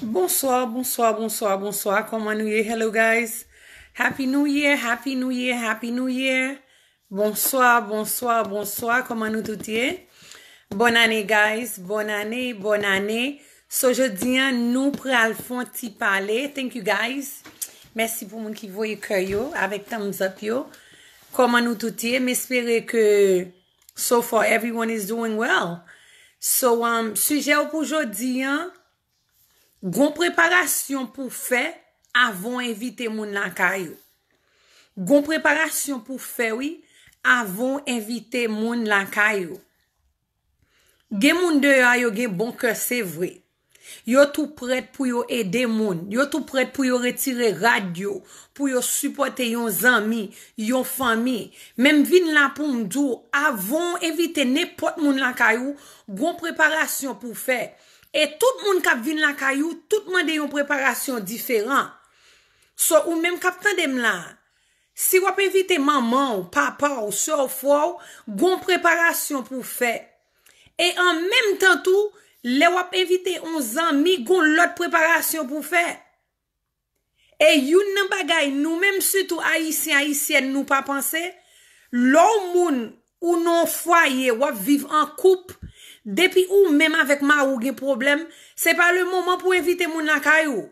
Bonsoir, bonsoir, bonsoir, bonsoir. Comment nous y est? Hello guys. Happy New Year, Happy New Year, Happy New Year. Bonsoir, bonsoir, bonsoir. Comment nous tout y est? Bonne année guys, bonne année, bonne année. So jeudi, nous pral font ti parler. Thank you guys. Merci pour moun qui voye cœur yo avec thumbs up yo. Comment nous tout y est? M'espérer que so far everyone is doing well. So sujet pour aujourd'hui, gon préparation pour faire avant inviter moun la caillou. Gon préparation pour faire oui avant inviter moun la caillou. Gen moun de yo gen bon cœur c'est vrai. Yo tout prêt pour yo aider moun. Yo tout prêt pour yo retirer radio, pour yo supporter yon zami, yon famille. Même vin la pour m'dou avant inviter n'importe moun la caillou, gon préparation pour faire. Et tout le monde qui vient la caillou, tout le monde a une préparation différente. So, ou même qui attendem là, si vous invitez maman, ou papa, ou soeur, ou gon préparation pour faire. Et en même temps tout, les vous invité 11 amis, gon l'autre préparation pour faire. Et yon nan bagay, nous même surtout haïtiens, haïtiennes, nous pas penser, l'homme moun ou non foyer, ou vivre en couple, depuis ou même avec ma ou gen problème, c'est pas le moment pour inviter moun la caillou.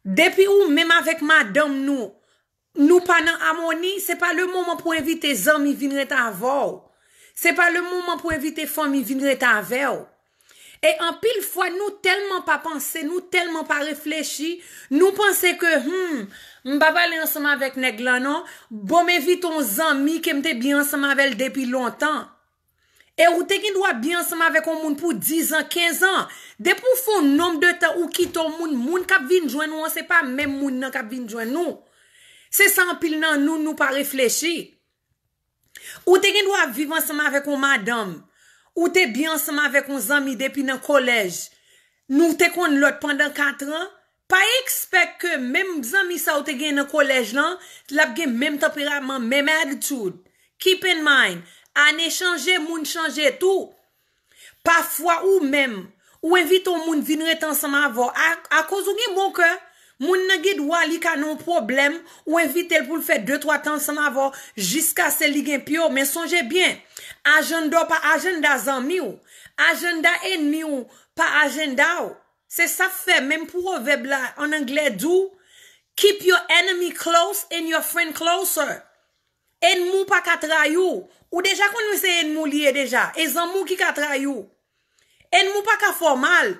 Depuis ou même avec madame nous pas dans harmonie, c'est pas le moment pour inviter zami vin reta avou. C'est pas le moment pour inviter famille vin reta avou. Et en pile fois nous tellement pas penser, nous tellement pas réfléchi, nous penser que m'pa parler ensemble avec nèg là non, bon m'invitons zami qui m'te bien ensemble avec depuis longtemps. Et ou te qui doit bien ensemble avec un moun pour 10 ans, 15 ans. Depuis font nombre de temps ou quitte moun k'ap vin joindre nous, c'est pas même moun nan k'ap vin joindre nous. C'est ça en pile nan nous pas réfléchi. Ou te qui doit vivre ensemble avec un madame. Ou te bien ensemble avec un ami depuis dans collège. Nous te kon l'autre pendant 4 ans. Pas expect que même ami ça ou te gen dans collège là, la gen même tempérament, même attitude. Keep in mind. Année changer, moun changer tout. Parfois ou même, ou invite au moun vin rete ensemble avant, à cause ou gen bon cœur, moun nan gen droit li ka non problème, ou invite pour le faire 2-3 temps ensemble avant, jusqu'à ce li gen pio, mais songez bien, agenda pas agenda zanmi ou, agenda ennemi ou, pas agenda ou. C'est ça fait, même pour proverbe là, en anglais dou, keep your enemy close and your friend closer. Ennemi pas ka trayou. Ou déjà qu'on c'est ennemi lié déjà. Et zanmou qui ka trayou. Ennemi pas ka formal.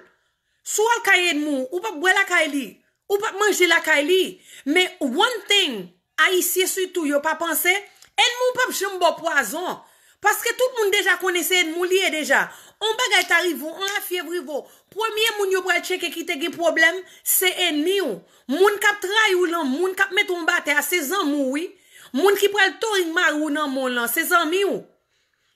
Soit ka ennemi, ou pas boire la kaili, ou pas manger la kaili. Mais one thing, haïtien surtout, yo pas pensé, ennemi pas jambo poison. Parce que tout le monde déjà connaissait ennemi lié déjà. On bagay t'arrive, on la fièvre rivo. Premier moun yo pral checker qui te gen problème, c'est ennemi ou. Moun kap trayou lan, moun kap met on bate à ses zanmou oui. Moun ki pral touring marou nan mon lan, c'est zanmi ou.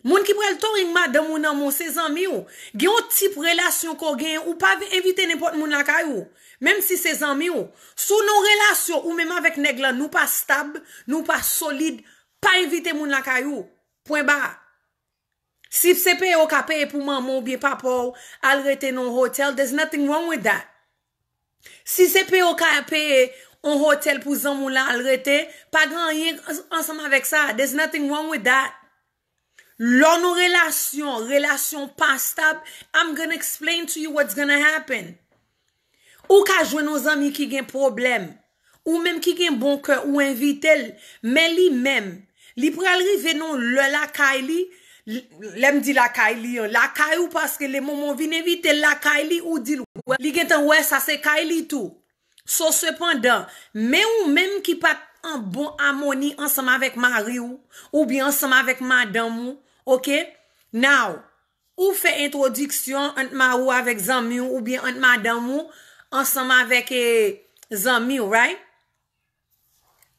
Moun ki pral touring madame ou nan mon, c'est zanmi ou. Gen yon type relation ko gen ou pas inviter n'importe moun la kayou. Même si c'est zanmi ou. Sous nos relations ou même avec nèg la, nous pas stable, nous pas solide, pas inviter moun la kayou. Point barre. Si c'est payé au ka paye pour maman ou bien papa al rete non hotel, there's nothing wrong with that. Si c'est payé au ka paye un hôtel pour zanmou la al rete, pas grand rien ensemble avec ça. There's nothing wrong with that. L'on nos relation pas stable, I'm gonna explain to you what's gonna happen. Ou ka joindre nos amis qui gen problème, ou même qui gen bon cœur, ou invite mais li même, li pral rive non le la kaili, l'aime dit la kaili, la kaili parce que les moments vin invite la kaili ou dit li gen tan ouais ça c'est kaili tout. So cependant, mais ou même qui pas en bon harmonie ensemble avec mari ou bien ensemble avec madame ou, OK? Now, ou fait introduction entre mari avec zami ou bien entre madame ou ensemble avec zami ou, right?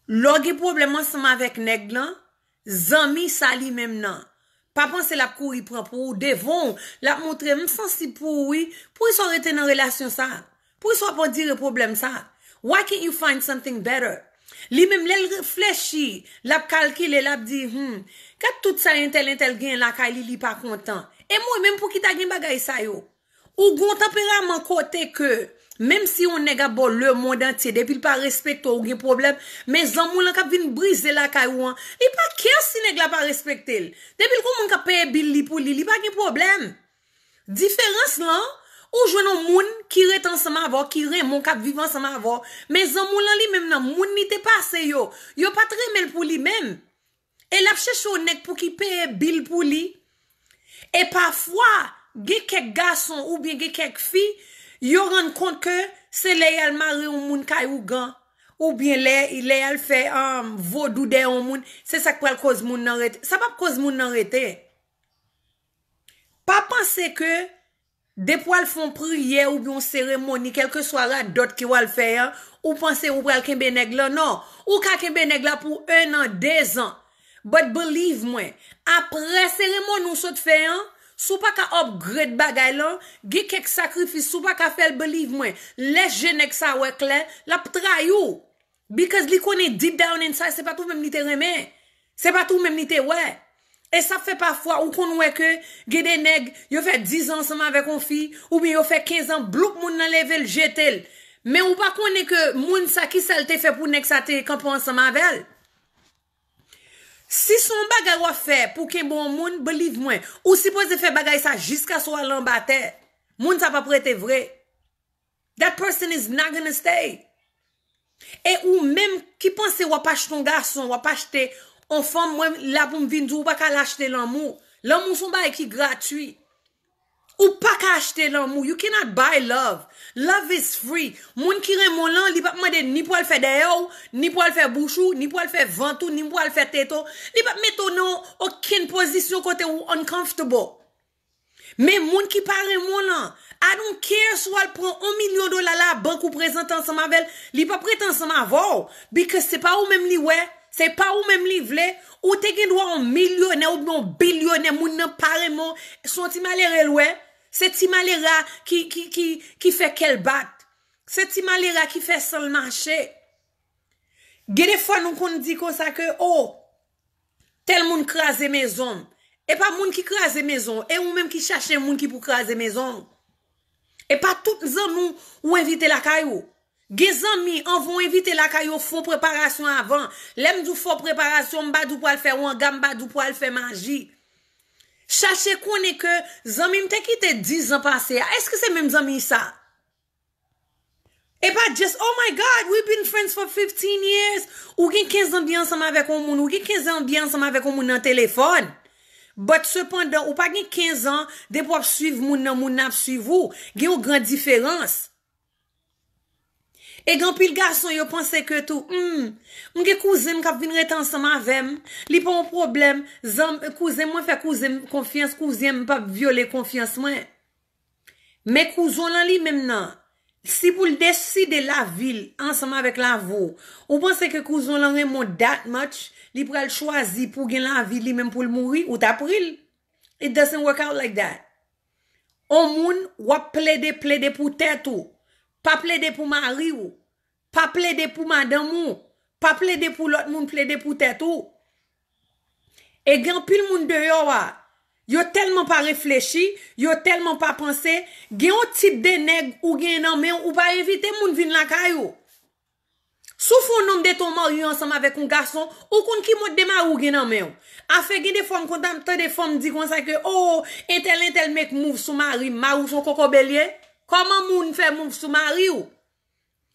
Logi problème ensemble avec nèg lan, zami ça li même nan. Pas penser la courir prend pour devant, la montrer même sensible pour oui, pour ils sont rester dans relation ça. Pour soit pas dire problème ça. Why can't you find something better? Li même l'el réfléchi, l'a calculé, l'a dit quand tout ça intel gen la kay li pas content. Et moi même pour qui t'a gen bagay ça yo. Ou gon tempérament côté que Même si on nèg a bon le monde entier, depuis pas respecté ou gen problème, mais zanmou lan k'ap vin briser la kayou an, li pa kè si nèg la pas respecté. Depuis qu'on moun ka paye bill li pour li pa gen problème. Différence là, ou jwennon moun qui rete ensemble avant, qui remon k'ap vivre ensemble avant, mais zanmou lan li même nan moun ni te passe yo pas très mel pour li même. Et la cherche un nèg pour qui paye bill pour li. Et parfois, gen quelques garçons ou bien gen quelques filles yo rend compte que c'est les al mari ou moun kay ou gan ou bien les al fait vaudou de on moun c'est ça qui cause moun nan rete ça pas cause moun nan rete pas penser que des poils font prière ou bien cérémonie quel que soit la dot qui va le faire ou penser ou pral kembe nèg la non ou ka kembe nèg la pour 1 an 2 ans but believe moi après cérémonie ou saute fait sou pas ka upgrade bagay lan, ge quelques sacrifices, sou pas ka faire believe moi. Les jeunes sa wè clair, la trayou. Because li connaît deep down inside, c'est pas tout même li te remè. C'est pas tout même li te ouais. Et ça fait parfois ou qu'on wè que ge des nèg, yo fait 10 ans ensemble avec une fille ou bien yo fait 15 ans blouk moun nan level jetel. Mais ou pas connaît que moun sa ki sa te fait pour nèg sa te camp ensemble avec. Si son bagay wa fait pour qu'un bon moun, believe moi, ou si pose faire bagay ça jusqu'à soit l'embaté, moun ça pas prêter vrai. That person is not gonna stay. Et ou même qui pense ou pas acheter ton garçon, ou pas acheter en femme, moi là pour me venir ou pas qu'à l'acheter l'amour. L'amour son bagay qui gratuit. Ou pas qu'à acheter l'amour. You cannot buy love. Love is free. Moun qui remon lan, li pa mande ni pour le faire dehors, ni pour le faire bouchou, ni pour le faire ventou, ni pour le faire této. Li pa metto non aucune position côté ou uncomfortable. Mais moun qui pa remon lan, I don't care soit elle prend $1 million la banque ou présente ensemble avec, li pa prête ensemble avant. Because c'est pas ou même li ouais. C'est pas ou même li vle, ou te gen droit un millionnaire ou un billionnaire, moun nan parement, son ti malere ouais. C'est ti malera qui fait qu'elle batte. C'est ti malera qui fait seul marché. Gè des fois nous qu'on dit comme ça que oh tel moun krase maison et pas moun qui krase maison et ou même qui cherche moun qui pour krase maison. Et pas tout zanmou ou inviter la caillou. Gè zanmi on vont inviter la caillou font préparation avant. L'aime du font préparation m'badou pour le faire ou en gambadou pour le faire magie. Cherchez qu'on est que zanmi m'te quitté 10 ans passé. Est-ce que c'est même zanmi ça? Et pas just, oh my God, we've been friends for 15 years. Ou gen 15 ans bien ensemble avec un moun, ou gen 15 ans bien ensemble avec un moun dans téléphone. But cependant, ou pas gen 15 ans, de pour suivre moun nan suivre ou. Gen une grande différence. Et gan pile garçon yo pense que tout m'ge cousin k'ap vinn rete ensemble avec li pas un problème cousin moi fait cousin confiance cousin pas violer confiance moi mais cousin là li même nan si pour décider la ville ensemble avec la vous ou pensez que cousin là remont that much li pral choisi pour gen la vie li même pour le mourir ou t'april it doesn't work out like that on moun wap plaider pour tête ou pas plaider pour mari ou, pas plaider pour madame ou, pas plaider pour l'autre moun, plaider pour tête ou. Et gen pile moun de yo tellement pas réfléchi, yo tellement pas pensé, gen un type de nèg ou gen nan men ou pas éviter moun vin la kayou. Soufou nom de ton mari ensemble avec un garçon, ou kon ki mot de ma ou gen nan men. A fait gen des femmes kontan des femmes dit comme ça que oh, intel make move sou mari, ma ou son coco bélier. Comment moun fait move sou mari ou?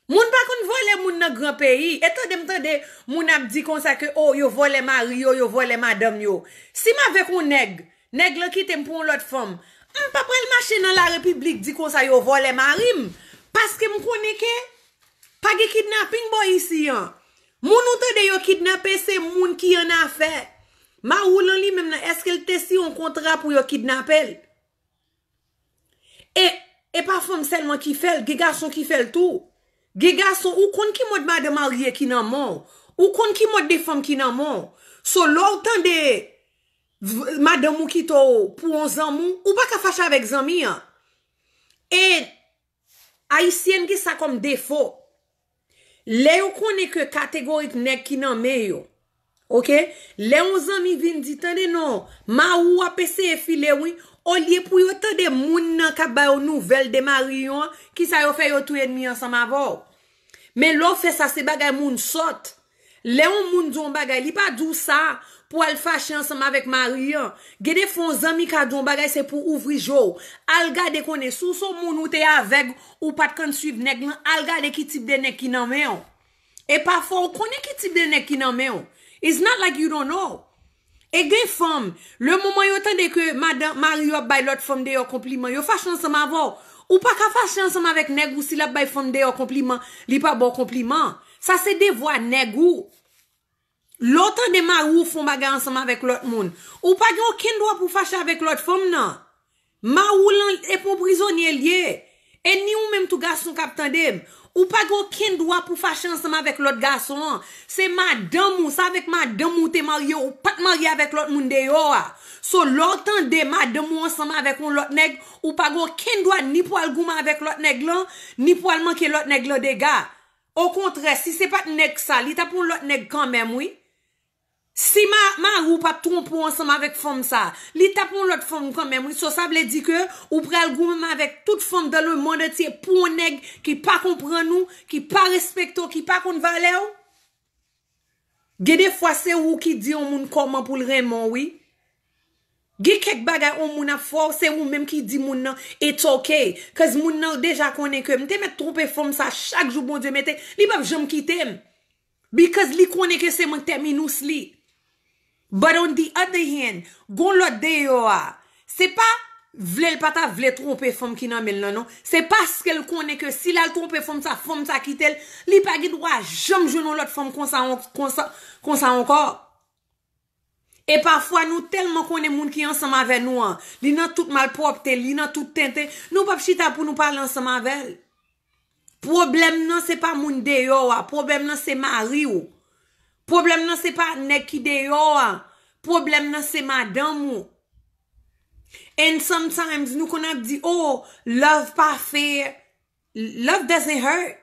Moun pa kon vole moun nan grand pays. Et tande moun ap di kon sa que oh yo vole mari yo vole madame yo. Si ma avec un nèg la ki tem pour l'autre femme, pa pral marcher dans la République di kon sa yo vole marim parce que m connais que pas de kidnapping boy ici hein. Moun ou tande yo kidnapper c'est moun qui en a fait. Ma ou lan li même est-ce qu'elle te si un contrat pour yo kidnapper? Et pas femme seulement qui fait, les garçons qui fait le tout. Les garçons ou kon qui mode madame mariée qui nan mort, ou kon qui mode des femmes qui nan mort. So l'autant de madame ou qui to pour un zamou, ou pas ka fâche avec zami hein. Et haïtienne qui ça comme défaut. Les ou connaît que catégorique nèg qui nan me yo. OK? Les 11 ans mi vin dit tande non, ma ou a pese filé oui, au lieu pour yo tande moun nan ka ba yo nouvelle de marion qui ça yo fait yo tout ennemi ensemble avant. Mais l'on fait ça c'est bagay moun sot. Les on moun don bagay li pas dou ça pour al fâcher ensemble avec marion. Gede fon zami ka don bagay c'est pour ouvrir jo. Al gade connaît sou son moun ou te avec ou pas kan suivre nèg lan, al gade qui type de nèg qui nan men. Et parfois on connaît qui type de nèg qui nan men. It's not like you don't know. Et gen femme, le moment yo tande que madame Mario bay l'autre femme de yo compliment, yo fâche ensemble avant. Ou pas ka fâche ensemble avec nèg ou si la bay femme de yo compliment, li pas bon compliment. Ça c'est des voix nèg ou. L'autre de Mario font bagarre ensemble avec l'autre monde. Ou pas gen aucun droit pour fâcher avec l'autre femme non. Mario est pour prisonnier lié. Et ni ou même tout garçon k'ap tande. Ou pas aucun droit pour fâcher ensemble avec l'autre garçon. C'est madame ou ça avec madame ou t'es marié ou pas marié avec l'autre monde de yo. So l'autre de madame ou ensemble avec l'autre nèg ou pas aucun droit ni pour al gouma avec l'autre nèg là ni pour al manquer l'autre nèg là des gars. Au contraire, si c'est pas nèg ça, li ta pour l'autre nèg quand même oui. Si ma ou pas trompe ensemble avec femme ça, li ta pour l'autre femme quand même oui. So ça veut dire que ou pral gouma avec toute femme dans le monde entier pour un nèg qui pas comprend nous, qui pas respecte, qui pas connaît valeur. Des fois c'est ou qui dit on moun comment pour le Raymond oui. Ge kek bagay on moun a fort, c'est ou même qui dit moun nan it's okay cause moun nan déjà connaît que m'te met tromper femme ça chaque jour bon Dieu mette li pa jamais quitter because li connaît que c'est mon terminus li. But on the other hand, gon lot de yo a, c'est pas vle pas ta vle tromper femme qui nan mel non, c'est parce qu'elle connaît que si la tromper femme ça quitte elle, li pa gen droit jamais joindre l'autre femme comme ça encore. Et parfois nous tellement connaît moun qui ensemble avec nous, li nan tout malpropre, li nan tout teinté, nous pas chita pour nous parler ensemble avec. Problème non c'est pas moun de yo, problème non c'est mari ou. Problème non c'est pas nèg qui de yo, problème non c'est madame ou. And sometimes nous qu'on a dit oh love pas fait, love doesn't hurt.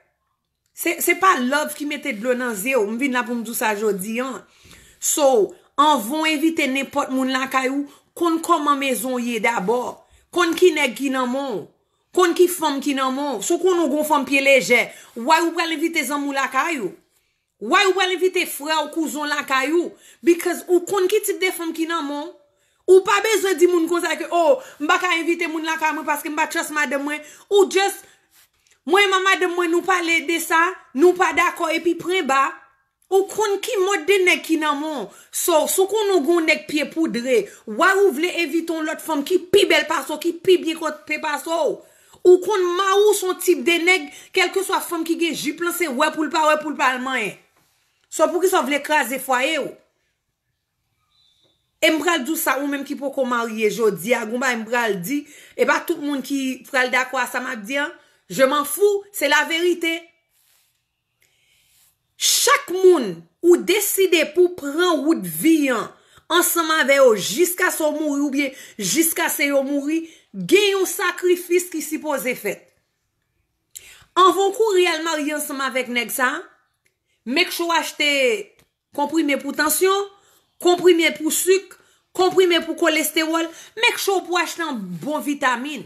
C'est pas love qui mettait de l'eau dans zéro, m'vin là pour me dire ça jodi hein. So on vont éviter n'importe moun la kayou, kon comment maison yé d'abord, kon ki nèg ki nan mon, kon ki femme ki nan mon, so kon nou gon femme pied léger, why ou pral inviter zanmou la kayou? Why ou pral inviter frère ou cousin la kayou? Because ou kon ki type de femme ki nan mon, ou pas besoin di moun kon sa que oh, m'pa ka inviter moun la kayou parce que m'pa trust madame moi, ou just moi madame moi nous parler de ça, nous pas d'accord et puis prend bas. Ou kon ki mode de nèg ki nan mon, so kon nou gon nèg pied poudré, wa ou vle éviter l'autre femme qui pi belle passo, qui pi bien côté passo. Ou kon ma ou son type de nèg, quel que soit femme qui gen jupe lan c'est ouais pour le pas man. So pour qui ça vle écraser foyer ou. Et m'bral dou ça ou même qui pour qu'on marier jodi a gon ba m'bral di et pas tout monde qui pral d'accord ça m'a dit, je m'en fous, c'est la vérité. Chaque moun ou décide pour prendre route vie ensemble avec eux jusqu'à son mourir ou bien jusqu'à ce yo mourir, gen un sacrifice qui supposé fait. En vont courir al marier ensemble avec nèg ça, make sure acheter comprimé pour tension, comprimé pour sucre, comprimé pour cholestérol, make sure pour acheter un bon vitamine.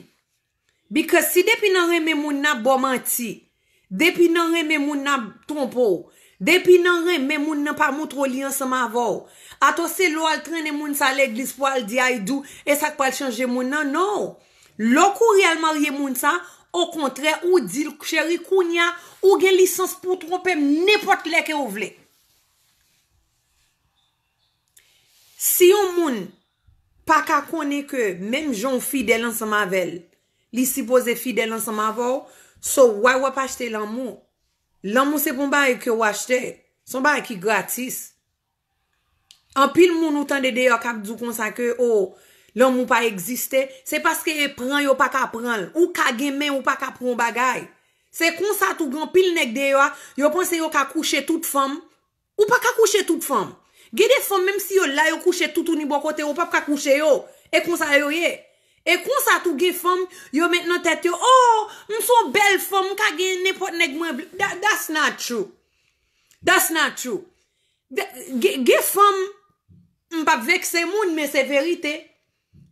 Because si depuis nan reme moun na bon menti, depuis nan reme moun na trompo, depuis nan reme moun na pas montre li ensemble avant, ato c'est l'eau al traîner moun sa l'église pour al di aidou et ça pas changer moun nan non. L'eau courir al marier moun sa, au contraire ou dit chéri kounya ou gen licence pour tromper n'importe lè que ou vle. Si yon moun pas ka connaît que même jon fidèle ensemble avec li supposé fidèle ensemble avec, so why ou pas acheter l'amour? L'amour c'est pour bail que ou acheter, son bail qui gratis. En pile moun ou tande de yo k'ap dou kon sa que oh l'amour pas exister, c'est parce que prend yo pas ka prendre ou ka gen men ou pas ka prendre bagay. C'est comme ça tout grand pile nèg de yo pense yo ka coucher toute femme ou pas ka coucher toute femme. Gen des femmes même si yo là yo coucher tout ni bon côté ou pas ka coucher yo et comme ça yo yé. Et comme ça tout gen femme yo maintenant tête yo oh m'son belle femme ka gen n'importe nèg moi that's not true. That's not true. Ge femme, m'pa vexé moun, mais c'est vérité.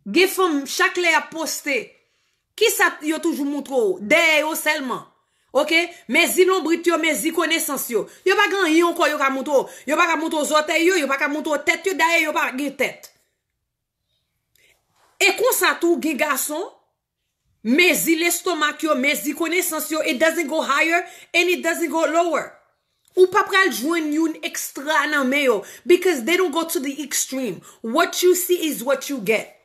Ge femme, chaque lè a posté. Qui ça yo toujours montre des yo seulement. OK? Mais si l'ombrit yo, mais si connaissance yo. Yo pas grand yon ko yo ka montre. Yo pas ka montre orteil yo pas ka montre tête yo d'ailleurs yo pas gen tête. Et comme ça tout gen garçon, mais si l'estomac yo, mais si connaissance yo, it doesn't go higher and it doesn't go lower. Ou pas pral joindre yon extra nan me yo because they don't go to the extreme. What you see is what you get.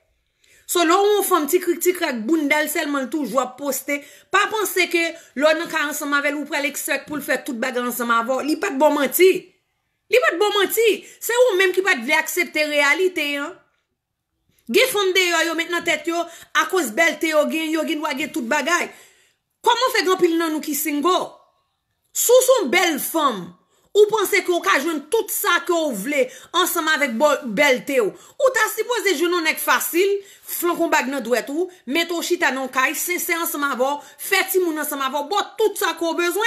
So, là, on fait un petit critique avec Bundel seulement toujours poster. Pas penser que l'on n'a qu'à ensemble avec ou pral extract pour le faire toute bagarre ensemble avant. Li pas de bon menti. Li pas de bon menti. C'est ou même qui pas de accepter réalité, hein. Gen femme de yo maintenant tête yo, à cause belte yo gen doit gen toute bagaille. Comment fait grand pile nan nou ki single? Sous son belle femme, ou pensez qu'on ka joindre tout ça que vous voulez ensemble avec belle Théo. Ou t'as supposé jouer non facile, flancon bag nan douet ou, mettre chita non kay, sincère ensemble avant, fait ti moun ensemble avant, bon tout ça qu'on besoin.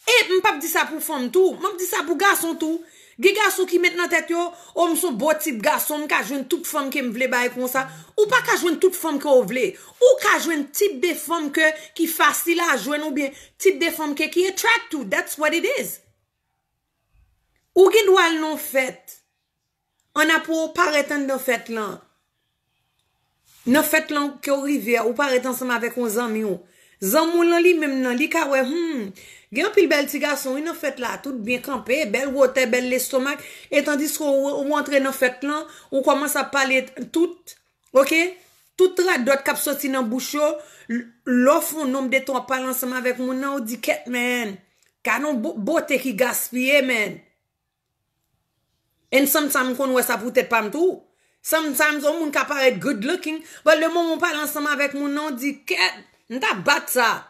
Et m'pa dit ça pour femme tout, m'pa dit ça pour garçon tout. Ge garçon qui met dans tête yo, ou m'son beau type garçon, m'ka joindre toute femme qui m'vle baye comme ça, ou pas ka joindre toute femme que vous voulez, ou ka joindre type de femme que qui facile à joindre ou bien type de femme qui attract to, that's what it is. Ou gen doit non fait. On a pour paraître dans fait là. Dans fait là que rivière ou paraître ensemble avec on zami ou. Zamou lan li même nan li ka wè gen pile bel ti garçon il nan fait là tout bien campé belle wote belle l'estomac et tandis qu'on rentre dans fait là on commence à parler tout OK tout radot k'ap sorti dans bouche l'offre nombre de temps parler ensemble avec mon nan ou dit ket man canon beauté qui gaspiller man and sometimes qu'on wè ça peut-être pas tout sometimes on moun ka paraît good looking but le moment on parle ensemble avec mon nan dit ket n'ta bat ça.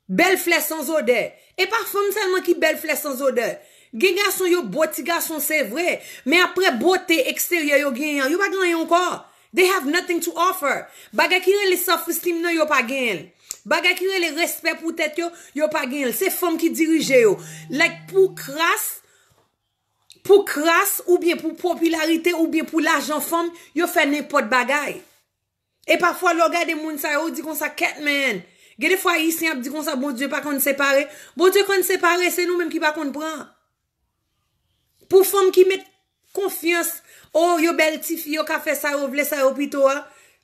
Belle flèche sans odeur. Et pas femme seulement qui belle flèche sans odeur. Gen garçon yo beau ti garçon c'est vrai, mais après beauté extérieure yo gen yo pas gen encore. They have nothing to offer. Bagay ki le self-esteem nan yo pas gen. Bagay ki le respect pour tête yo pas gen. C'est femme qui dirige yo. Like pour crasse ou bien pour popularité ou bien pour l'argent femme, yo fait n'importe bagay. Et parfois, le gars des moun sa yo dit qu'on sa ket man. Gè des fois, ici, on dit qu'on sa bon Dieu pas qu'on séparé. Bon Dieu qu'on séparé, c'est nous même qui pas qu'on prend. Pour femme qui met confiance, oh, yo belle ti fille, yo ka fait ça, yo vle ça, yo pito,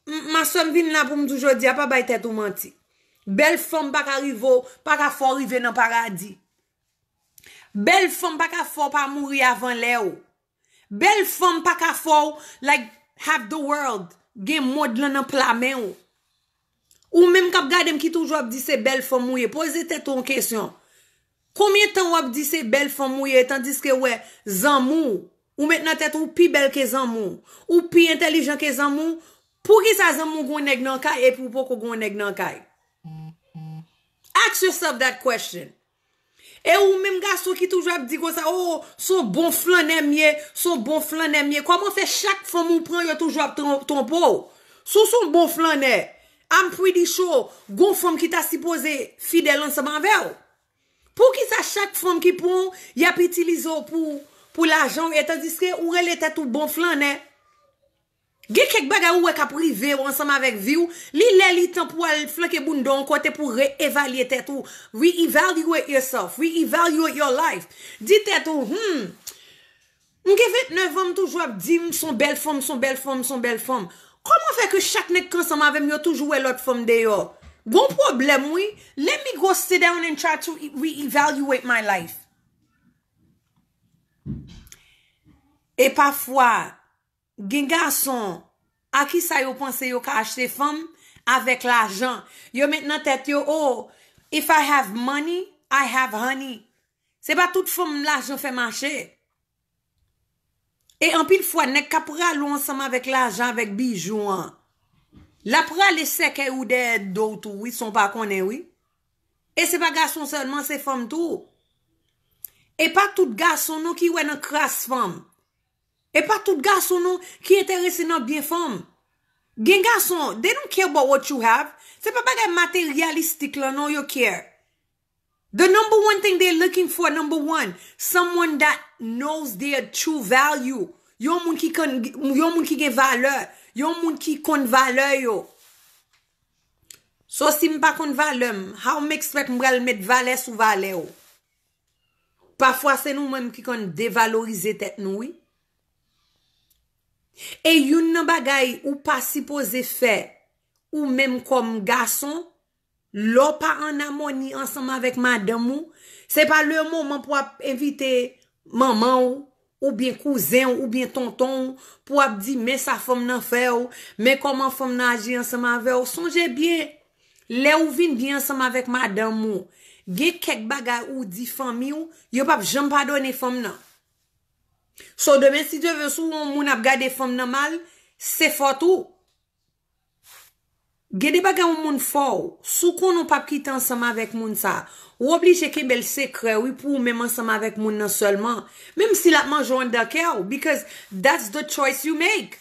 ma somme vin là pour me toujours dire, pas bay tête ou menti. Belle femme pas arriver, pas ka fort arriver dans paradis. Belle femme pas ka fort pas mourir avant l'heure. Belle femme pas ka fort, like, have the world. Gen mode lan nan plame ou même k'ap gade qui toujours dit c'est belle femme mouye posez tête en question combien de temps ou ap dit c'est belle femme mouye tandis que ouais zanmou ou maintenant tête ou pi belle que zanmou ou pi intelligent que zanmou pour qui ça zanmou gon nèg nan kay et pour poko gon nèg nan kay ask yourself that question. Et ou même garçon qui toujours dit comme ça, oh, son bon flan mieux, son bon flan mieux. Comment fait chaque femme ou prend yo toujours ton pot? Sous son bon flan I'm pretty sure, gon femme qui t'a supposé fidèle ensemble avec. Pour qui ça chaque femme qui prend, y a utilisé pour l'argent et tandis que ou elle était tout bon flan Gen kek bagay ou ka privé ensemble avec vie ou li temps pour aller flanquer boundon côté pour réévaluer tête ou reevaluate yourself, reevaluate your life. Dit tête ou m'ke 29 ans toujours dit son belle femme, son belle femme, son belle femme. Comment fait que chaque nèg ensemble avec yo toujours l'autre femme de yo? Bon problème oui, let me go sit down and try to reevaluate my life. Et parfois gen garçon à qui ça yo pense yo ka acheter femme avec l'argent yo maintenant tête yo oh if I have money I have honey c'est pas toute femme l'argent fait marcher et en pile fois nek ka pral ensemble avec l'argent avec bijoux la pral les sec ou des d'autres oui sont pas connaît oui et c'est pas garçon seulement c'est femme tout et pas tout garçon nous qui ouais dans crasse femme. Et pas tout garçon non qui intéressé dans bien femme. Gen garçon, they don't care about what you have. C'est pas bagay matérialistique là non yo care. The number one thing they're looking for, number one, someone that knows their true value. Yon moun ki gen valeur. Yon moun ki kon valeur yo. So si m'pa kon valeur, how m'expect m'bral met valeur sou valeur yo? Parfois c'est nous même qui kon dévaloriser tête nous, oui. Et yon nan bagay ou pas supposé faire, ou même comme garçon, l'on pas en harmonie ensemble avec madame ou, c'est pas le moment pour inviter maman ou bien cousin ou bien tonton pour dire mais sa femme nan fait ou, mais comment femme nan agir ensemble avec ou. Songez bien, les ou vin bien ensemble avec madame ou, gen kek bagay ou di famille ou, yo pas jamais pardonner femme nan. So demain si Dieu veut sou moun ap gade femme nan mal, c'est fort tout. Gede bagay ou moun fort, sou kon nou pas quitter ensemble avec moun sa, ou oblige ke bel secret, oui, pour même ensemble avec moun nan seulement, même si la mange en d'accord, because that's the choice you make.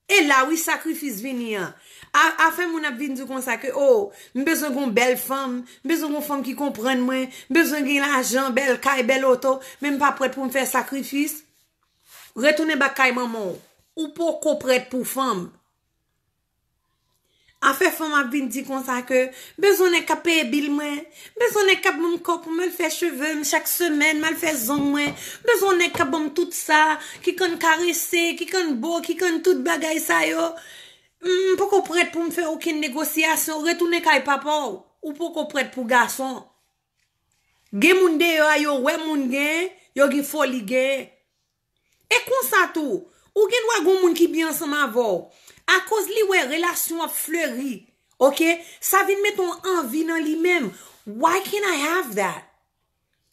Et là, oui, sacrifice vini an. Afin moun ap vin di kon sa ke, oh, m'besoin gon belle femme, m'besoin gon femme qui comprenne moi, m'besoin gen l'argent, belle kay, belle auto, même pas prête pour me faire sacrifice. Retourne ba kay maman, ou pas prête pour femme. Affaire femme a vin di kon sa que besoin est payer bill moi, besoin est cap mon corps pour me faire cheveux chaque semaine, mal faire zon moi, besoin est cap bon tout ça, qui kon caresser, qui kon beau, qui kon tout bagay ça yo. Pourquoi prête pour me faire aucune négociation, retourner kay papa ou pourquoi prête pour garçon. Gen moun de yo ouais moun gen, yo gi folie gen. Et comme ça tout, ou gen wa gon moun ki bien ensemble avou. À cause li ouais relation a fleuri. OK? Ça vient mettre envie dans lui-même. Why can't I have that?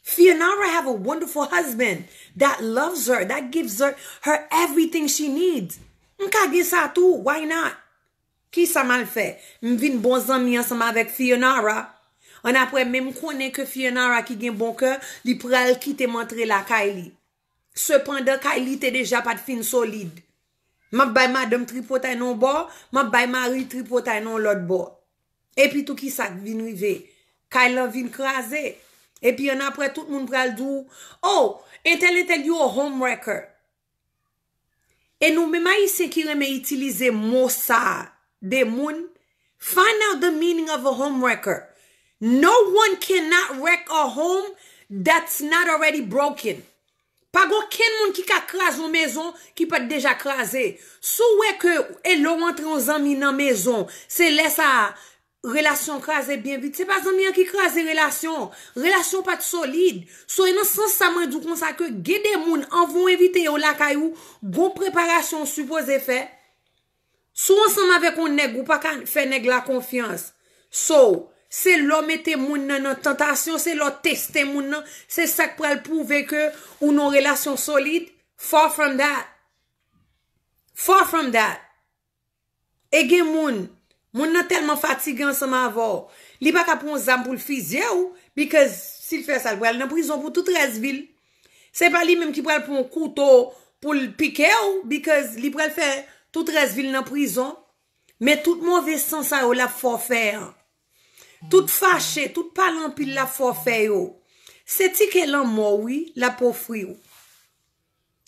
Fionara have a wonderful husband that loves her, that gives her everything she needs. M'ka gen ça tout, why not? Qui ça mal fait? M'vin bon ami ensemble avec Fionara. On après même connaît que Fionara qui gen bon cœur, li pral quitter montrer la Kylie. Cependant Kylie t'es déjà pas de fin solide. Ma bay madame tripotay non bord, ma bay mari tripotay non l'autre bord. Et puis tout qui ça vin rive. Kylie vin craser. Et puis on après tout le monde pral dou, oh, intel you a homewrecker. Et nous même haïtiens qui remet utiliser mot ça de moun, find out the meaning of a homewrecker. No one cannot wreck a home that's not already broken. Pas aucun monde qui ka crase une maison qui peut déjà craser. Sou que et l'on rentre en amis dans maison, c'est laisse ça relation crase bien vite. C'est pas amis qui crase relation pas solide. So en sens ça m'a dit comme ça que gede moun en vont inviter au la caillou, gon préparation supposé fait. Sou ensemble avec un nèg ou pas faire nèg la confiance. So c'est l'homme mette moun nan tentation, c'est l'autre tester moun nan, c'est ça qui pral prouver que ou non relation solide. Far from that. Far from that. Et gen moun nan tellement fatigué ensemble avant. Li pa ka prendre zam pour le fusiller ou because s'il fait ça, il va dans prison pour toute 13 villes. C'est pas lui même qui pral prendre un couteau pour le piquer ou because li pral faire toute 13 villes dans prison. Mais tout mauvais sens ça ou la forfait. Tout fâché, tout parlant pile la forfait yo. C'est ticket l'en mort oui, la pauvre yo.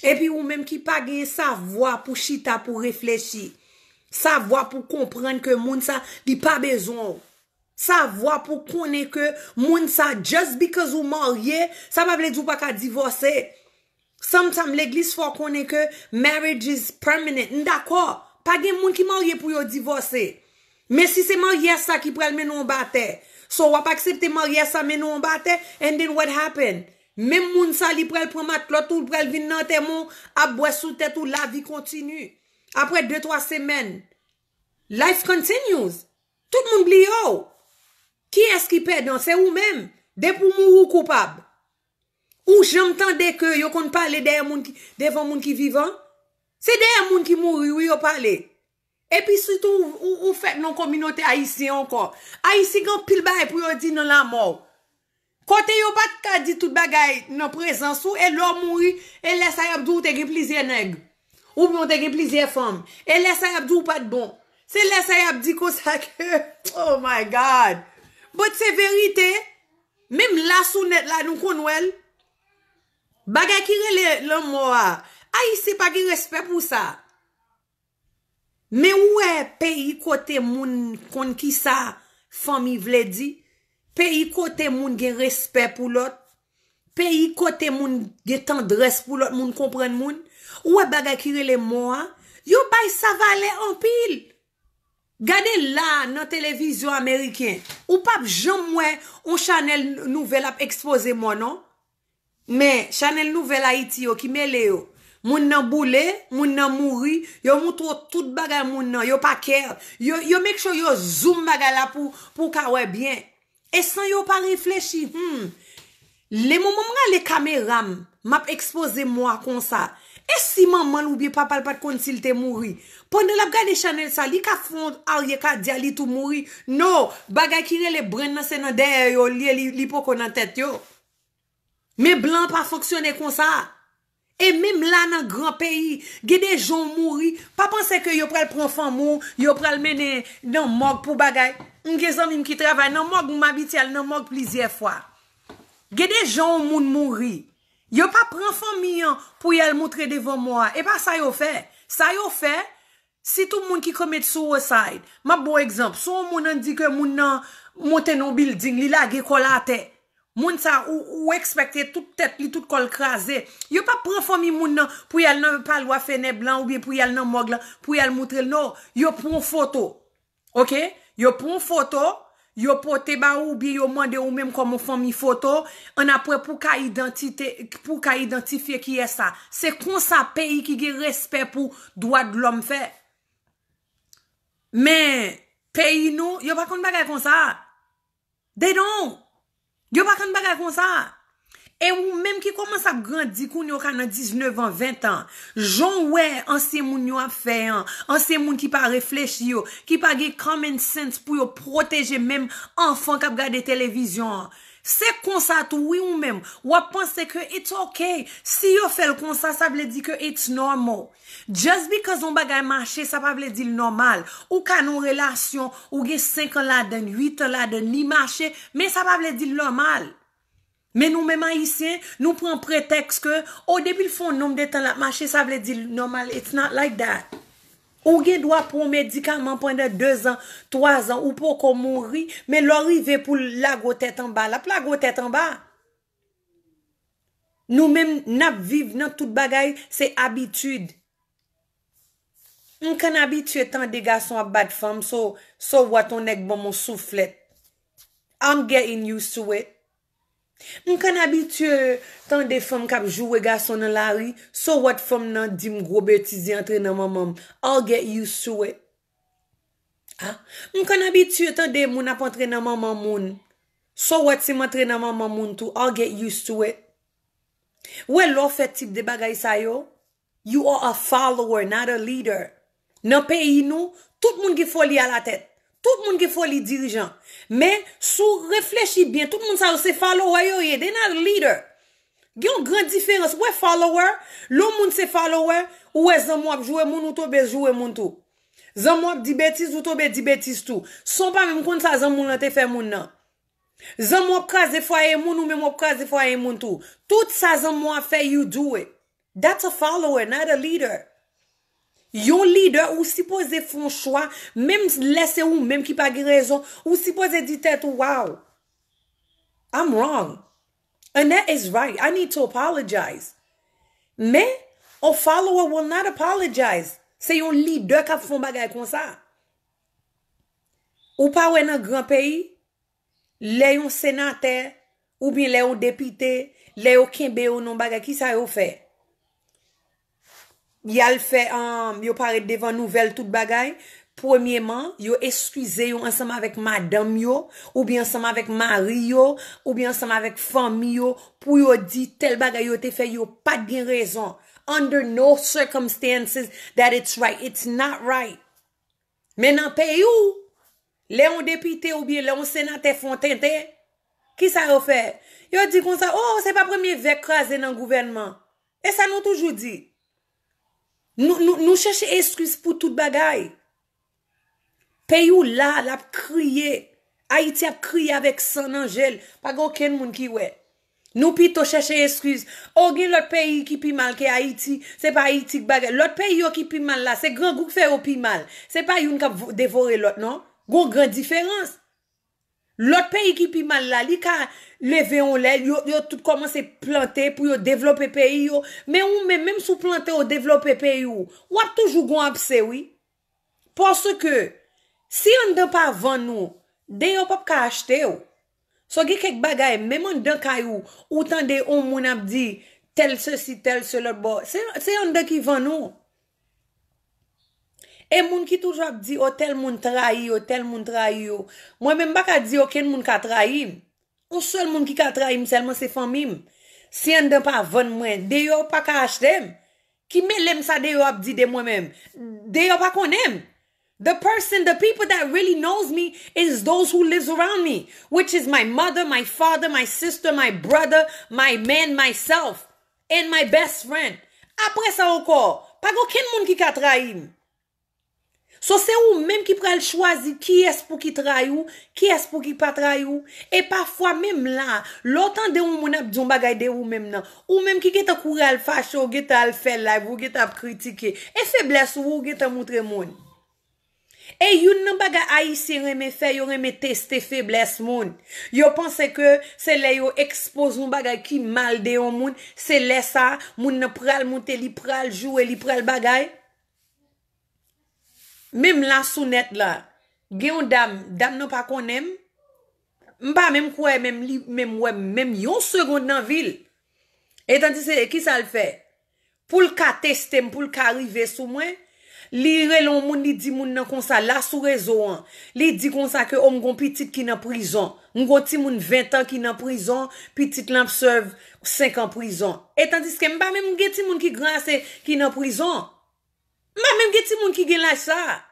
Et puis ou même qui pas gagne savoir pour chita pour réfléchir. Savoir pour comprendre que moun ça li pas besoin. Savoir pour connaître que moun ça just because ou marié, ça pas veut dire pas qu'à divorcer. Sometimes l'église faut connaître que marriage is permanent. D'accord, pas gen moun qui marié pour yo divorcer. Mais si c'est marié ça qui pral menou en bataille, so wap accepter marié ça menou en bataille, and then what happened? Même moun sa li pral prend mat l'autre ou pral vin nan temon, a boire sous tête ou la vie continue. Après 2-3 semaines, life continues. Tout le monde bli yo. Qui est-ce qui perdant? C'est ou même. De pour mourir coupable. Ou j'entendais que yo kon parler devant moun qui vivant. C'est derrière moun qui mouri ou yo parler. Et puis surtout ou fait non communauté haïtienne encore. Haïtien gan pile bay pour yo di nan la mort. Côté yo pas ka di tout bagay nan présence ou et l'homme mouri et laisse a yabdou te gen plaisir nèg. Ou bien te gen plaisir femme. Et laisse a yabdou pas de bon. C'est laisse a yabdi comme ça que oh my God. But c'est vérité. Même là, sous net, là, nous connaissons. Bagay qui rele le mot, Haïti pas de respect pour ça. Mais ouais, pays côté moun kon qui ça, famille vle di, pays côté moun gen respect pour l'autre, pays côté moun gen tendresse pour l'autre, moun comprendre moun, ouais bagay qui rele mot, yo bay ça valait en pile. Gardez là, dans télévision américaine, ou pas jamais on Chanel nouvelle a exposé moi, non? Mais Chanel nouvelle Haïti yo qui mêle yo. Moun nan boule, moun nan mouri, yo montre tout bagay moun nan, yo pas care. Yo make sure yo zoom bagay la pour ka wè bien. Et sans yo pas réfléchir, les moments les caméras m'a exposé moi comme ça. Et si maman ou bien papa pas kon s'il te mouri. Pendant la gade Chanel ça, li ka fond arrière ka dia li tout mouri. Non, bagay ki le bren nan c'est nan derrière yo, li po kon nan tête yo. Mais blanc pas fonctionner comme ça. Et même là dans grand pays, il y a des gens mouri, pas penser que yo pral prend femme yo pral mener dans morgue pour bagay. M'gè zanmim qui travaille dans morgue m'habituel dans morgue plusieurs fois. Il y a des gens moun mouri. Yo pas prend famille pour y aller montrer devant moi et pas ça yo fait. Ça yo fait si tout le monde qui commet suicide. Ma bon exemple, son moun dit que moun nan monte non building, li la ge kolate. Moun sa ou expecter toute tête li tout col crasé. Yo pas prend famille moun nan pour y aller nan pas loi fene blanc ou bien pour y aller nan morgue pour y aller montrer non, yo prend photo. OK? Yo prend photo, yo pote ba ou bien yo mande ou même comme famille photo, on après pour ka identifier qui est ça. C'est comme ça pays qui a respect pour droit de l'homme fait. Mais pays nous, yo pas kon bagay comme ça. They don't. Yo pas kon bagay comme ça. Et ou même qui commence à grandir, qu'on yo ka nan 19 ans, 20 ans, Jean ouais, ancien moun yo a fait, ancien moun qui pas réfléchi yo, qui pas gen common sense pour yo protéger même enfant qui regarde télévision. C'est comme ça tout, oui ou même. Ou penser que it's okay. Si yo fait comme ça veut dire que it's normal. Just because on bagay marché, ça pas veut dire normal. Ou ka non relation, ou gen 5 ans là dedans, 8 ans là dedans, ni marché, mais ça pas veut dire normal. Mais nous, même haïtiens, nous prenons prétexte que, au début, le fond, nombre de temps, la marché, ça veut dire normal. It's not like that. Ou gen doit pour médicament pendant 2 ans, 3 ans, ou pour qu'on mourir, mais l'arrivée pour la tête en bas, la tête en bas. Nous même, n'a vivre dans toute bagaille, c'est habitude. On kan habitué tant des garçons à battre femmes, so what on est bon mon soufflet. I'm getting used to it. On kan habitué tant des femmes qui jouent garçon dans la rue, so what femme nan di m gros bêtises entre dans maman. I'll get used to it. Ah, on kan habitué tant des moun ap entre dans maman moun. So what si m'entre dans maman moun tout, I'll get used to it. Ouais, l'on fait type de bagay sa yo. You are a follower, not a leader. Dans pays nous, tout le monde qui faut li à la tête. Tout le monde qui faut li dirigeant. Mais, sous réfléchis bien, tout le monde ça c'est follower yo, they not a leader. Il y a une grande différence. Ouais, follower, l'homme monde c'est follower, ou est moi jouer moun ou tobe jouer moun tout. Zan moi di bêtise ou tobe di bêtise tout. Son pas même kon ça zan moun te fait moun nan. Zan moi krase foyer moun ou même moi krase foyer moun tout. Tout ça zan moi fait you do it. That's a follower, not a leader. Yon leader ou supposé font choix, même laisser ou même qui pas raison, ou supposé dire tête wow. I'm wrong. And that is right. I need to apologize. Mais a follower will not apologize. C'est yon leader qui font bagay comme ça. Ou pas ouais dans grand pays, les yon sénateur ou bien les yon député, les yon kembe ou non bagay qui ça yon fait. Yal fait yo paraît devant nouvelle toute bagay. Premièrement, yo excusez yo ensemble avec madame yo ou bien ensemble avec mari yo ou bien ensemble avec famille yo pour yo di tel bagay yo te fait yo pas bien raison. Under no circumstances that it's right. It's not right. Mais dans pays où les on député ou bien les on sénateur font tenter, qui ça yo fait? Yo dit comme ça, oh, c'est pas premier vec crasé dans le gouvernement. Et ça nous toujours dit. Nous cherchons excuse pour toute bagaille. Pays où là, la crié Haïti a crié avec son angèle. Pas aucun monde qui ouais. Nous plutôt chercher excuse. Oh, gen l'autre pays qui pi mal que Haïti. C'est pas Haïti qui bagarre. L'autre pays yo qui pi mal là. C'est grand groupe fait au pi mal. C'est pas yon qui a dévoré l'autre, non? Gon grande différence. L'autre pays qui pi mal là, li ka lever on l'aile, yo tout commencé planter pour yo développer pays yo. Mais ou même sous planter ou développer pays ou a toujours gon abse oui. Parce que si on ne pas vendre nous, de yo pas ka acheter ou. So gen kek bagay même on dans kayou ou tande on moun ap di tel ceci tel cela bon. C'est on de qui vend nous. Et moun qui toujours ap di oh tel moun trahi, oh tel moun trahi yo. Moi même pas ka di aucun moun ka trahi. Un seul moun qui ka trahi seulement c'est famille. Si on ne pas vendre moi, de yo pas ka acheter. Qui me lem ça de yo ap di de moi même. De yo pas connaît. The people that really knows me is those who lives around me, which is my mother, my father, my sister, my brother, my man, myself, and my best friend. Après ça encore, pas aucun monde qui ka trahi. So c'est ou même qui pral choisir qui est pour qui trahi ou, qui est pour qui pas trahi ou. Et parfois même là, l'autant de ou moun ap di bagay de ou même nan, ou même qui geta courir al fâche ou geta al faire live ou geta critiquer. Et faiblesse ou geta montre moun. Et yon nan bagay haïtien reme fait, yon reme tester faiblesse moun. Yo pense que c'est là yo expose un bagay qui mal de yon moun, c'est là ça, moun nan pral monter, li pral jouer, li pral bagay. Même la sounette là, gen yon dame non pas konem, m'pa même quoi même yon seconde dans ville. Et tandis c'est qui ça le fait? Pour le ka tester, pour le ka arriver sous moi, li relon moun li di moun nan kon sa la sous réseau an. Li di kon sa que on gon petite qui nan prison. M'gon ti moun 20 ans qui nan prison, petite lamp serve 5 ans prison. Et tandis que m'pa même gen ti moun qui grand c'est qui nan prison. M'pa même gen ti moun qui gen l'âge ça.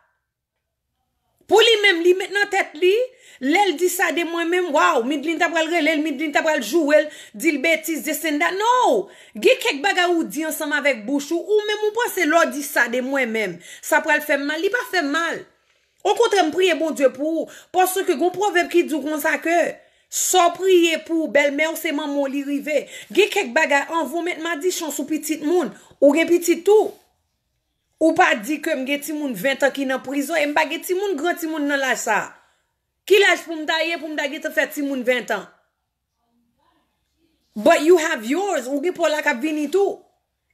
Pour lui même li maintenant tête li, l'elle dit ça de moi même wow, Midlin t'a pral relel, Midlin t'a pral jouer, dit le bêtise de senda. Non, gen kek baga ou di ensemble avec bouche ou même ou pense l'or dit ça de moi même. Ça pral faire mal, li pas fait mal. Au contraire, me prier bon Dieu pour parce que gon proverbe qui dit comme ça que sans prier pour belle-mère c'est maman li rive. Gen kek baga en vous mettre ma dit chance ou petite moun ou gen petit tout. Ou pas dit que m'ge ti moun 20 ans qui nan prison et m'pa ge ti moun grand ti moun nan la ça. Qui l'âge pour m'tailler pour m'ta te faire ti moun 20 ans. But you have yours ou ge pour la k'ap vini tout.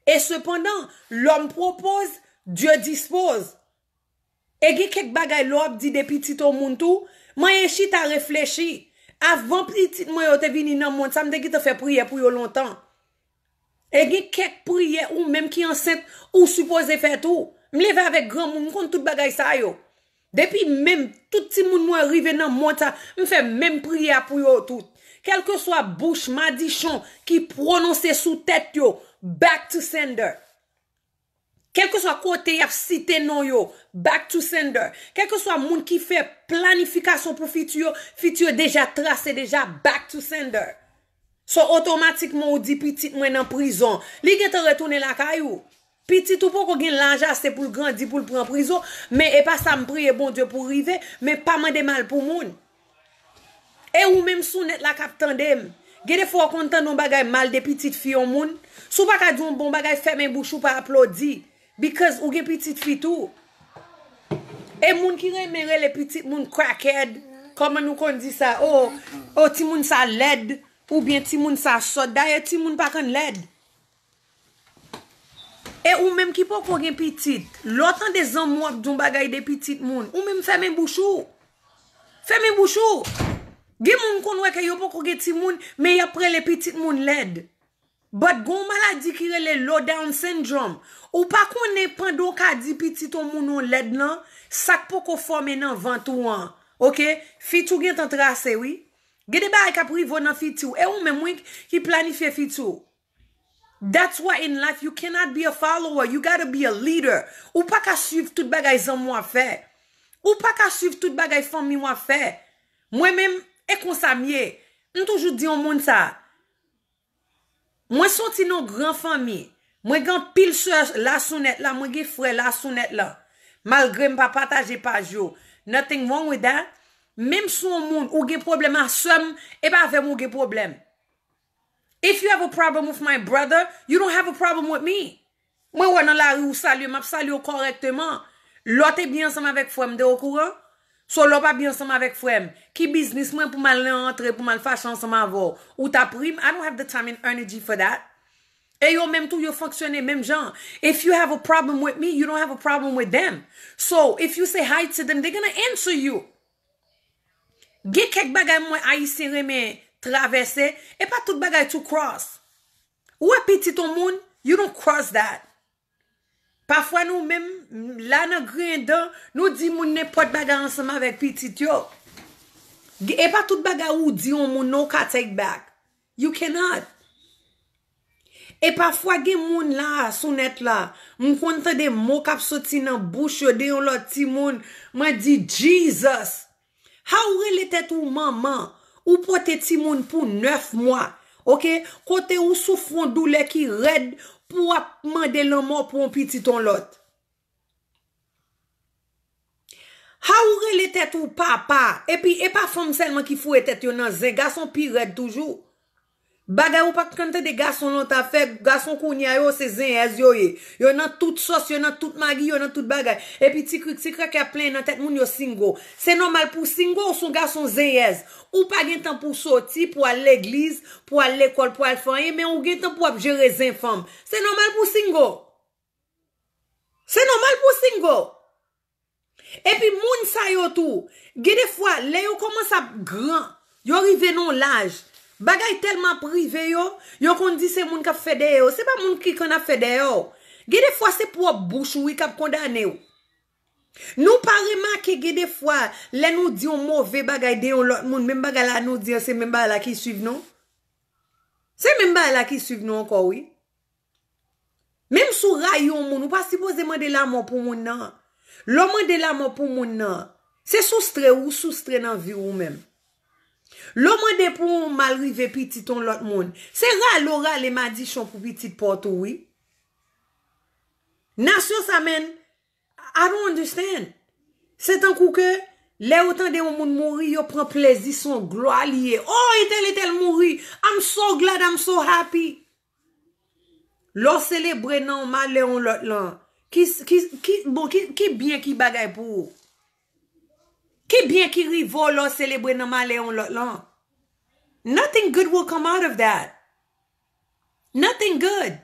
Et cependant, l'homme propose, Dieu dispose. Et ge kek bagay l'homme dit de petit au moun tout, moi en chita réfléchi. Avant petit moi yo te vini nan monde, ça me te fait prier pour yo longtemps. Et gen kek prière ou même qui enceinte ou supposé faire tout. M'leve avec grand moun kon tout bagay sa yo. Depuis même tout ti moun moi arrivé dans monde ça, m'fait même prière pour yo tout. Quel que soit bouche madichon qui prononce sous tête yo, back to sender. Quel que soit côté y a cité non yo, back to sender. Quel que soit moun qui fait planification pour futur déjà tracé déjà back to sender. So automatiquement ou dit petit moi en prison. Li gen te retourner la caillou. Petit ou pas qu'on gen l'argent c'est pour grandir pour le prendre en prison, mais et pas ça me prier bon Dieu pour arriver, mais pas mande mal pour moun. Et ou même sou net la k'ap tandem. Gen des fois kontan non bagay mal de petite fille au moun. Sou pas ka di un bon bagay ferme bouche ou pas applaudir because ou gen petite fille tout. Et moun qui remere les petites moun crackhead, comment nous qu'on dit ça? Oh ti moun sa led. Ou bien ti moun sa sot, d'ailleurs ti moun pa kan led. Et ou même qui pas qu'on gen petite, l'autant des hommes ou abdon bagay de petite moun, ou même ferme bouchou. Ferme bouchou. Gen moun kon wè ke yo pas qu'on gen ti moun, mais après les petites moun led. But gon maladie qui rele low down syndrome. Ou pas qu'on est pendant ka di petit on moun on led nan, sak pas qu'on forme nan ventou an. OK? Fitou gen tan tracé oui. Gede ba ka privo nan fitou et ou même qui planifie fitou. That's why in life you cannot be a follower, you got to be a leader. Ou pas ka suivre tout bagay zan moi fait. Ou pas ka suivre tout bagay famille moi fait. Moi même et kon sa mié, on toujours dit au monde ça. Moi sorti non grand famille. Moi gan pile sœur la sounette là, moi gen frère la sounette là. Malgré m'pa partager page yo. Nothing wrong with that. même son monde ou gen problème à somme, et pas avec moi gen problème. If you have a problem with my brother, you don't have a problem with me. Moi, ouais, dans la rue, ou salue, m'a salue correctement. L'autre est bien ensemble avec frère, de au courant? So, l'autre pas bien ensemble avec frère. Qui business, moi, pour mal rentrer, pour mal fâcher ensemble avant. Ou ta prime, I don't have the time and energy for that. Et yo, même tout, yo fonctionne, même genre. If you have a problem with me, you don't have a problem with them. So, if you say hi to them, they're gonna answer you. Get quelques bagay moi haïtien remè traverser, et pas tout bagay to cross. Ou petit ton monde, you don't cross that. Parfois nous même là dans grandeur, nous dit moun n'importe bagay ensemble avec petit yo. Et pas tout bagay ou dit on moun no ka take back. You cannot. Et parfois gen moun là sou net là, m'm kontan de mots k'ap sorti nan bouche de yon lot ti moun, m'a dit Jesus. How really tête ou maman ou pote ti moun pour 9 mois. OK? Côté ou souffrant douleur qui raide pour demander l'amour pour un petit ton lot. How really tête ou papa et puis et pas femme seulement qui fouet tête yo nan zin garçon pi raide toujours. Bagay ou pas kante de garçon longtemps fait garçon kounya yo c'est zin yo ye. Yo nan toute sauce, yo nan toute magi, yo nan toute bagay. Et puis ti krak a plein nan tête moun yo single. C'est normal pour single ou son garçon zin ou pas gen temps pour sortir pour aller l'église, pour aller l'école, pour aller faire mais ou gen temps pour gérer zin femme. C'est normal pour single. C'est normal pour single. Et puis moun sa yo tout, gen des fois les yo commence à grand, yo rive non l'âge. Bagay tellement privé yo kon dit c'est moun qui fait de yo, c'est pas moun qui kon a fait de yo. Gen des fois c'est pour bouche oui qui condamné yo. Nous pas remarquer gen des fois les nous dit on mauvais bagay de l'autre moun, même bagay là nous dit c'est même bagay là qui suivent nous. C'est même bagay là qui suivent nous encore oui. Même sous rayon moun, ou pas supposé demander l'amour pour moun nan. L'homme de l'amour pour moun nan, c'est soustrait ou soustrait dans vie ou même. L'homme de pour mal rive petit ton l'autre monde. C'est rare les madichons pour petit porte oui. Nation ça men, I don't understand. C'est un coup que les autant de monde mourir, yo prend plaisir son gloire lié. Oh, et tel mourir. I'm so glad, I'm so happy. L'on célèbre non mal on l'autre là. Qui bien qui bagay pour. Qui bien qui rivole l'on célèbre non mal on l'autre là. Nothing good will come out of that. Nothing good.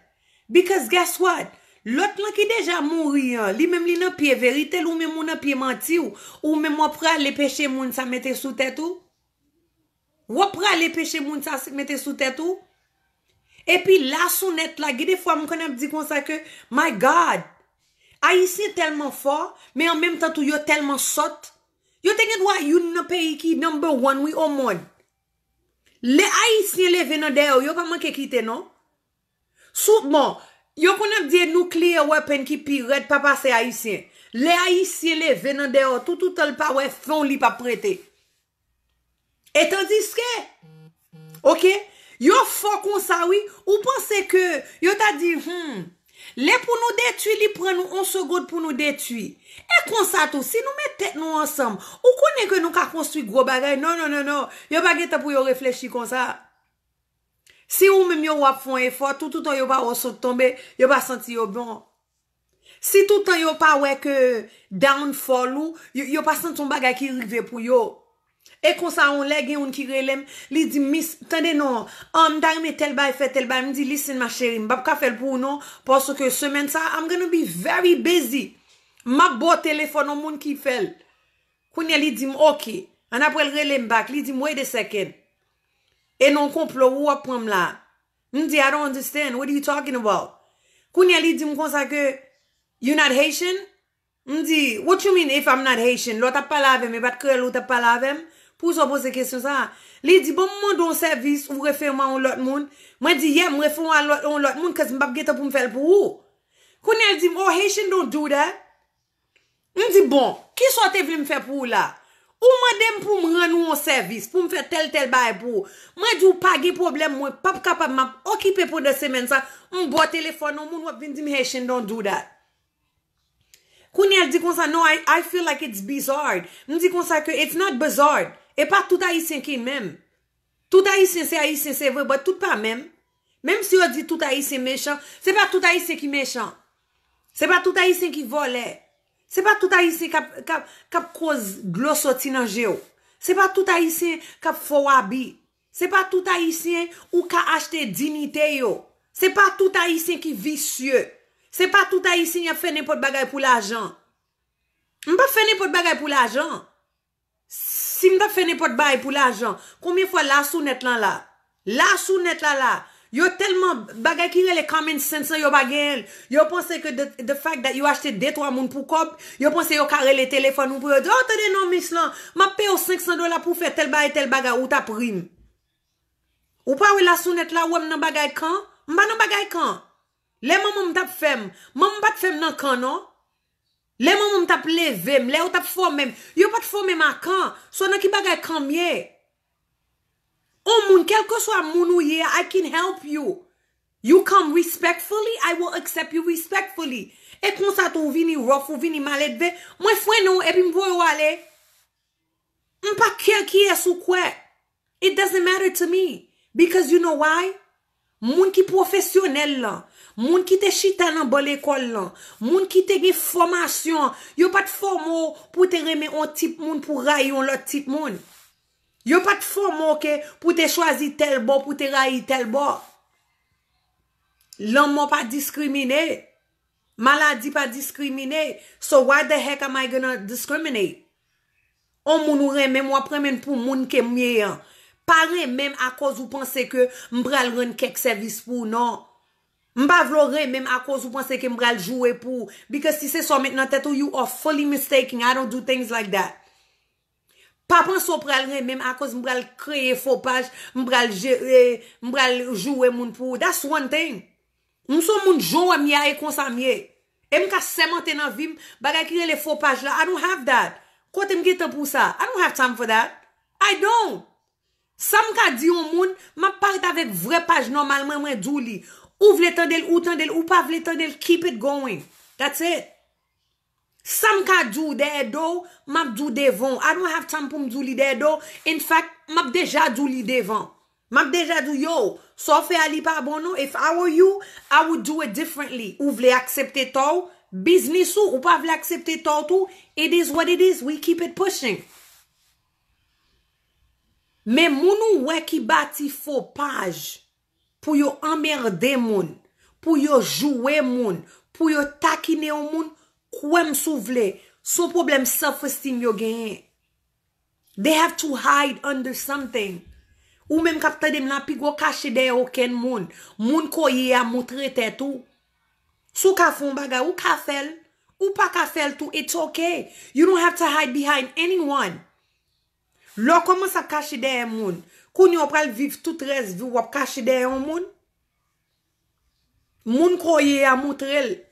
Because guess what? L'autre là qui déjà mourir, li même li nan pied vérité, ou même nan pied menti ou même moi pral les péché moun ça mette sous tête ou. Ou pral les péché moun ça mette sous tête ou. Et puis là sous net là, des fois me connait dit comme ça que my God, Haïtien tellement fort, mais en même temps tout yo tellement sot. Yo te gen droit yon nan pays qui number 1 oui au monde. Les Haïtiens levé nan derrière, yo pas manqué quitter non. Sou bon, yo konn dit nuclear weapon qui pirate pas passer Haïtien. Les Haïtiens levé nan derrière, tout le pas ouais fond li pas prêter. Et tandis que OK, yo fort comme ça oui, ou pensez que yo t'a dit les pour nous détruire, li prend nous 11 secondes pour nous détruire. Et comme ça tout, si nous mettons nous ensemble, ou connaît que nous ka construire gros bagay, non. Yo pas geta pour yo réfléchir comme ça. Si ou même yo wap font effort, tout temps yo pas saut tomber, yo pas senti yo bon. Si tout temps yo pas ouais que downfall ou yo pas senti ton bagay qui rive pour yo. Et comme ça on lègue on qui relève, li dit miss, attendez non, ta remet tel bail fait tel bail, me dit listen ma chérie, m'pa ka faire pour non parce que semaine ça I'm going to be very busy. Ma beau téléphone au monde qui fait. Kounya li dit OK, on après le relève back, li dit wait a second. Et non complot ou prendre là. Me dit I don't understand, what are you talking about? Kounya li dit comme ça que you not Haitian? Me dit what you mean if I'm not Haitian? L'autre pas là avec me pas que l'autre pas là avec. Pour se poser question ça, li dit bon monde don service ou référement l'autre monde. Moi dit yeah, me référent à l'autre monde cause m'pa geta pour me faire pour ou. Kounya dit oh Haitian don't do that. Me dit bon, qui soit venu me faire pour là? Ou madame pour me rendre un service, pour me faire tel bail pour. Moi dit ou pas de problème, moi pas capable m'occuper pour 2 semaines ça. On boit téléphone, on moun vinn dire Haitian don't do that. Kouni elle dit comme ça, no, I feel like it's bizarre. Me dit comme ça que it's not bizarre. Et pas tout haïtien qui est même. Tout haïtien, c'est vrai, mais tout pas même. Même si on dit tout haïtien méchant, c'est pas tout haïtien qui méchant. C'est pas tout haïtien qui volait. C'est pas tout haïtien qui cause de l'eau sorti dans géo. C'est pas tout haïtien qui faux habit. C'est pas tout haïtien ou qui acheté dignité yo. C'est pas tout haïtien qui vicieux. C'est pas tout haïtien qui a fait n'importe bagaille pour l'argent. On pas fait n'importe bagaille pour l'argent. Si m'ta fait n'importe bagaille pour l'argent, combien de fois la sounette là? La sounette là. Yo tellement bagay qui les common sense yo bagay. Yo pense que the fact that you acheté 2-3 moun pour cop, yo pense yo carré les téléphones ou pour dire oh attendez non miss là, m'a paye $500 pour faire tel bagay ou ta prime. Ou pas oui la sounette là ou nan bagay kan? M'pa nan bagay kan. Les maman m'tap femme, maman pas femme nan kan non. Les maman m'tap levé, les ou tap formé, yo pas formé ma kan. So nan ki bagay kan mieux. Oh moun, quel que soit moun ou ye, I can help you. You come respectfully, I will accept you respectfully. Et kon sa tou vini rough ou vini maledve, moi fwen nou, et puis m'voy ou ale. M'pa care qui est sou kwe. It doesn't matter to me. Because you know why? Moun ki professionnel la, moun ki te chita nan bon l'école la, moun ki te gen formation, yo pas de formo pour te reme on type moun pour rayon l'autre type moun. Yo pas de forme que pour te choisir tel bon, pour te railler tel bon. L'homme pas discriminé. Maladie pas discriminé. So why the heck am I gonna discriminate? On moun ou reme moi premen pour moun ke mieux. Pare même à cause vous pensez que m'bral rendre quelque service pour non. M'pa vlore même à cause vous pensez que m'bral jouer pour. Because si c'est ça maintenant tête ou you are fully mistaken. I don't do things like that. Pas penser pral même à cause m'bral créer faux page, m'bral jouer moun pour. That's one thing. M'son moun jouer miya et kon sa miye. Et m'ka sementer dans vie, bagay ki les faux page là. I don't have that. Kote m'gete pour ça. I don't have time for that. I don't. Ça m'ka di yon moun, m'a parle avec vraie page normalement moi douli. Ou vle tendel ou pas vle tendel, keep it going. That's it. Some ka do there do, map do devant. I don't have time pour m'douli there do. In fact, map déjà douli devant. Map déjà do yo. So fait ali pa bon non. If I were you, I would do it differently. Ou vle accepter tout, business ou pas vle accepter tout, it is what it is. We keep it pushing. Mais mounou wè ki bati faux page pour yo emmerder moun, pour yo jouer moun, pour yo taquiner moun, kouem souvle, son problème self-esteem yo gen. They have to hide under something. Ou même kapta dem la pi go caché de aucun moun. Moun koye a moutre tête ou. Sou ka fon baga ou ka fel, ou pa ka fel tout, it's okay. You don't have to hide behind anyone. Lo commence à cacher derrière moun. Koun yo pral vivre toute reste vie wap cacher derrière moun. Moun koye a moutrel.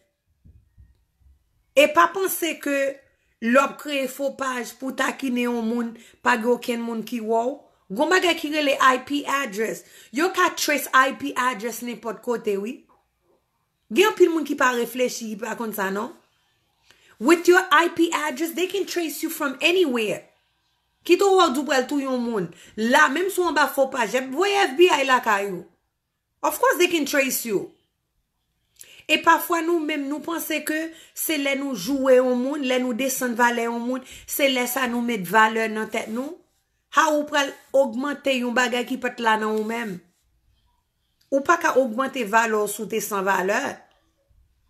Et pas penser que l'op crée faux page pour taquiner un moun, pas aucun moun qui wow. Gon bagay ki rele IP address. Yo ka trace IP address n'importe côté, oui. Gen pile moun ki pa réfléchi, pa kon sa, non? With your IP address, they can trace you from anywhere. Ki to wak du pral tou yon moun. La, même si on ba faux page, voye FBI la kayou. Of course they can trace you. Et parfois nous-mêmes, nous pensons que c'est là nous jouer au monde, là nous descendre valeur au monde, c'est là ça nous mettre valeur dans tête nous. Ha ou pral augmenter yon bagay qui peut là dans ou même. Ou pas ka augmenter valeur sous tes sans valeur.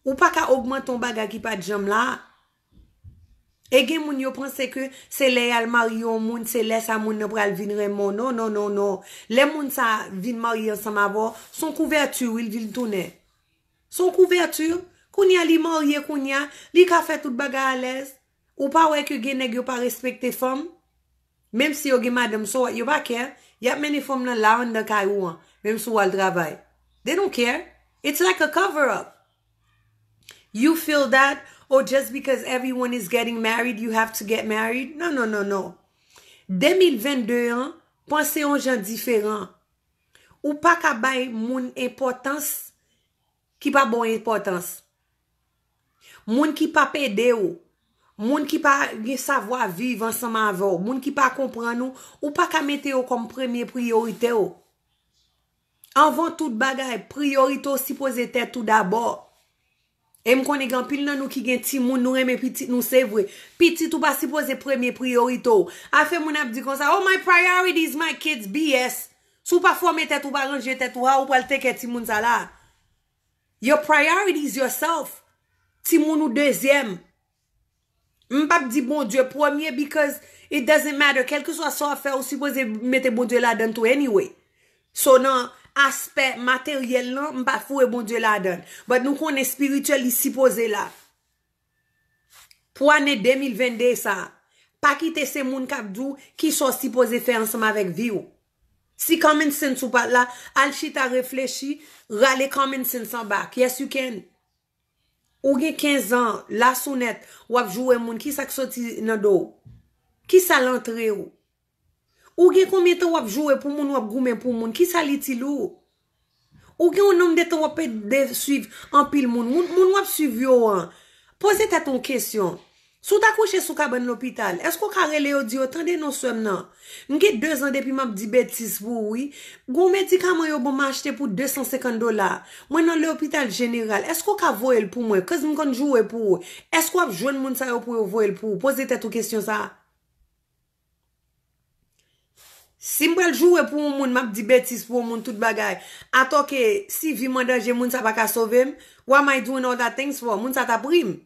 Ou pas ka augmenter ton bagay qui pas de jam là. Et gen moun yo pense que c'est les al mari au monde, c'est les ça moun ne pral vin remon. Non non non non. Les moun ça vin marier ensemble avant, son couverture il vin tourner. Son couverture, kounya li marié kounya, li ka fait tout bagay à l'aise. Ou pas ouais que gen nèg yo pas respecter femme. Même si yo gen madame so yo pas care. Y a many femmes là en de kayou, même si ou al travail. They don't care. It's like a cover up. You feel that or just because everyone is getting married, you have to get married? No, no, no, no. 2022 ans, pensez aux gens différents. Ou pas ka bay moun importance qui pas bon importance. Moun qui pas pédé ou. Moun qui pas savoir vivre ensemble avec ou. Moun qui pas comprendre nous. Ou pas qu'à mettre ou comme première priorité ou. Avant toute bagaille, priorité aussi poser tête tout d'abord. Et me connais grand pile nan nous qui gen ti moun nous aime petit nous c'est vrai. Petit ou pas supposé premier priorité. A fait moun ap di comme ça, oh my priorities my kids BS. Sou pas former tête ou pas ranger tête ou pas le take ti moun ça là. Your priorities yourself. Ti moun ou deuxième. M'pap di bon Dieu premier because it doesn't matter quel que soit ça faire ou supposé mettre bon Dieu là-dedans tout anyway. So non aspect matériel là m'pas foué bon Dieu là-dedans. But nous connaît spirituel ici posé là. Pour année 2022 ça, pas quitter ces moun kapdou qui sont supposés faire ensemble avec vie ou. Si common sense ou pas là, al chita réfléchi, rale common sense en back. Yes you can. Ou gen 15 ans, la sounette, ou ap jouer moun qui sa sorti nan do. Qui sa l'entrée ou. Ou gen combien de temps wap jouer pour moun wap goumen pour moun qui sa li ti lou. Ou gen un nombre de temps wap de suivre en pile moun wap suivre yo an. Posez-toi ton question. Sou ta couché sou cabane l'hôpital, est-ce qu'on carré le di attendez non somme nan. M'ge 2 ans depuis m'a dit bêtise pour oui. Gon médicament yo bon m'acheter pour $250. Moi dans l'hôpital général, est-ce qu'on ka voyer pour moi? Cause m'kon jouer pour. Est-ce qu'on joindre moun sa yo pour voyer pour? Posez-toi ton question ça. Si m'bral jouer pour moun m'a dit bêtise pour moun tout bagay. Attends que si vi m'en danger moun sa pa ka sauver, what am I doing all that things for? Moun sa ta prime.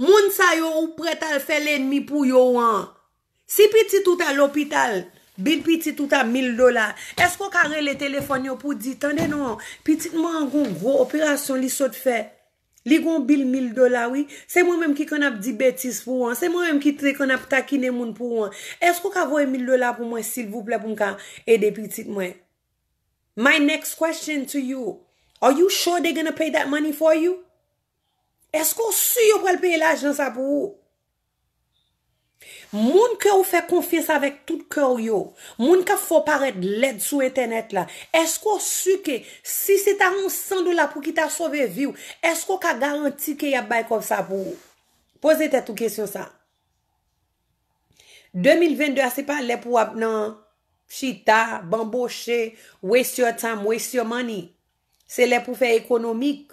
Moun sa yo ou prêt à faire l'ennemi pour yo an. Si petit tout à l'hôpital, bill petit tout à $1000. Est-ce qu'on carré le téléphone yo pour dire, attendez non, petit moi en gros opération li saute fait. Li gon bill $1000 oui, c'est moi même qui qu'on a dit bêtise pour an, c'est moi même qui qu'on a taquiné moun pour an. Est-ce qu'on ka voye $1000 pour moi s'il vous plaît pour m'ka aider petit moi? My next question to you. Are you sure they're gonna pay that money for you? Est-ce qu'on sûr pour le payer l'argent ça pour vous? Moun que ou fait confiance avec tout cœur yo, moun ka faut paraître l'aide sur internet là. Est-ce qu'on sûr que si c'est à $100 pour qui t'a sauvé vie, est-ce qu'on ka garanti que y a bail comme ça pour vous? Posez-toi toute question ça. 2022 c'est pas les pour nan chita, bamboche, waste your time, waste your money. C'est les pour faire économique.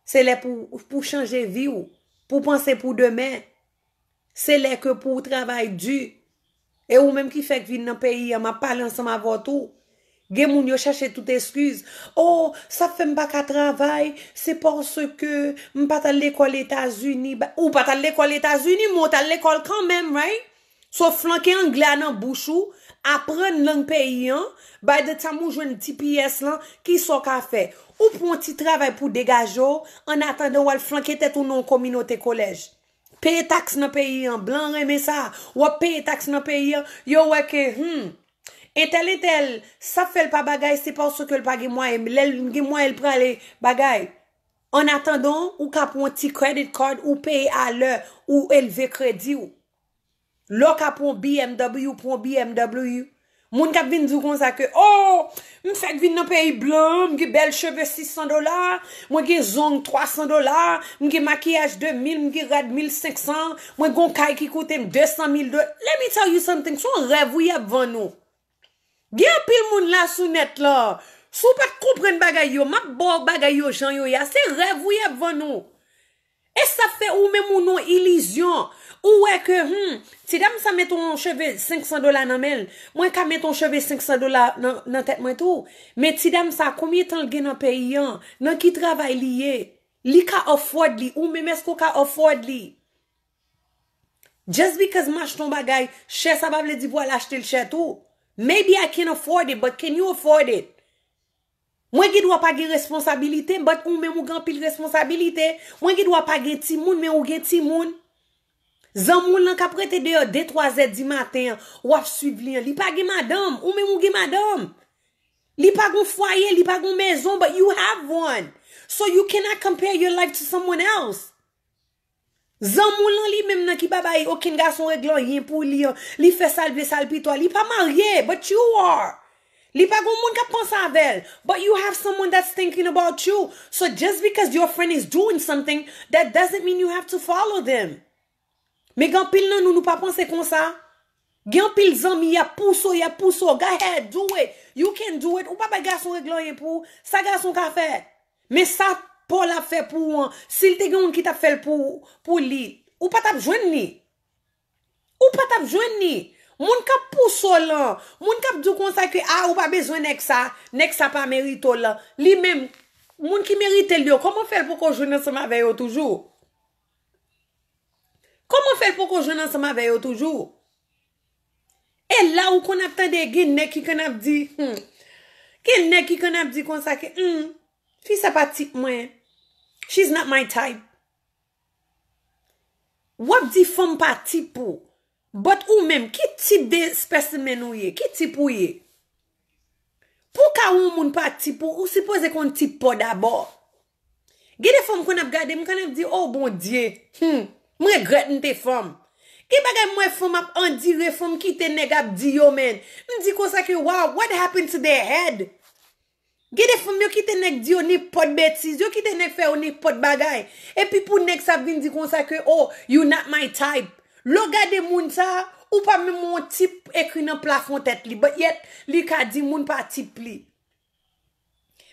C'est là pour changer vie ou pour penser pour demain. C'est là que pour travail dur. Et ou même qui fait que vin dans pays, m'a parlé ensemble avec tout. Gen moun yo chercher toute excuse. Oh, ça fait m'pas ka travail, c'est parce que m'pas à l'école États-Unis, ou pas à l'école États-Unis, moi à l'école quand même, right? Sauf flanquer anglais dans bouchou, apprendre langue paysan, by the time ou joine TPS là, qui sont ka fait. Ou pour un petit travail pour dégager, en attendant ou al flanquer tête ou non communauté collège. Payer taxe dans pays en blanc remet ça, ou payer taxe dans pays yo ouais que et tel ça fait pas bagay c'est parce que le pas moyen elle prend les bagay. En attendant ou ka pour un petit credit card ou payer à l'heure ou élever crédit ou. Lo ka pour BMW. Moun kap vin dou kon sa que oh, m'fait vin dans pays blanc, m'ge bel cheveux $600, moi ge zong $300, m'ge maquillage 2000, m'ge rad 1500, moi gon kay qui coûte $200,000. Let me tell you something, son rêve ou y a devant nous. Gen pile moun la sou net là. Sou pas comprendre bagay yo, m'a bo bagay yo jan yo ya, c'est rêve ou y a devant nous. Et ça fait ou même ou non illusion. Ou est que, si dame ça met ton cheveu $500 dans mel, moi ka met ton cheveu $500 dans tête moi tout. Mais si dame ça, combien de temps le dans pays, dans qui travail lié, li ka afford li, ou même est-ce qu'on ka afford li? Just because m'ach ton bagay, cher ça va vle di voilà acheter le cher tout. Maybe I can afford it, but can you afford it? Moi qui dois pas gen responsabilité, but ou même ou grand pile responsabilité. Moi qui dois pas gen ti moun, mais ou gen ti moun. Zanmoun lan ka prete de 2-3 heures du matin, ou ap suiv li pa gen madame, ou même ou gen madame. Li pa gon foyer, li pa gon maison, but you have one. So you cannot compare your life to someone else. Zanmoun lan li même nan ki pa bay aucun garçon réglant rien pour li fait salve salpito, li pa marié, but you are. Li pa gon moun ka pense avec. But you have someone that's thinking about you. So just because your friend is doing something, that doesn't mean you have to follow them. Mais gan pile nan nou pa pense kon sa. Gan pile zami ya pousso. Go ahead, do it. You can do it. Ou pa ba garçon régloyen pour. Sa garçon ka fait. Mais ça Paul a fait pour s'il te gen qui t'a fait pour li. Ou pas t'a joindre ni. Moun kap pousso lan, moun kap dou kon sa ke ou pas besoin nek sa pas mérito là. Li même moun qui mérite li yo, comment faire pour qu'on joine ensemble avec yo toujours? Comment faire pour qu'on joine ensemble avec yo toujours? Et là où qu'on attend gen nek qui kon ap di, gen nek qui kon ap di kon sa ke, fi sa pa type moi. She's not my type. Wap di femme pa type pou? But ou même, qui type de spécimen ou ye? Qui type ou ye? Pour ka ou moun pa type ou suppose qu'on type pas d'abord. Gede femme qu'on ap gade, m'kan ap di, oh bon Dieu, m'regret n'te femme. Ki bagay mwen femme ap an dire femme qui te neg ap di yo men. M'di ko sa ke, wow, what happened to their head? Gede femme yo ki te neg di yo ni pot bêtise, yo ki te neg fe yo ni pot bagay. Et puis pour neg sa vin di kon sa ke, oh, you not my type. Lo gade moun sa, ou pas même mon type écrit dans plafond tête li, but yet li ka di moun pa type li.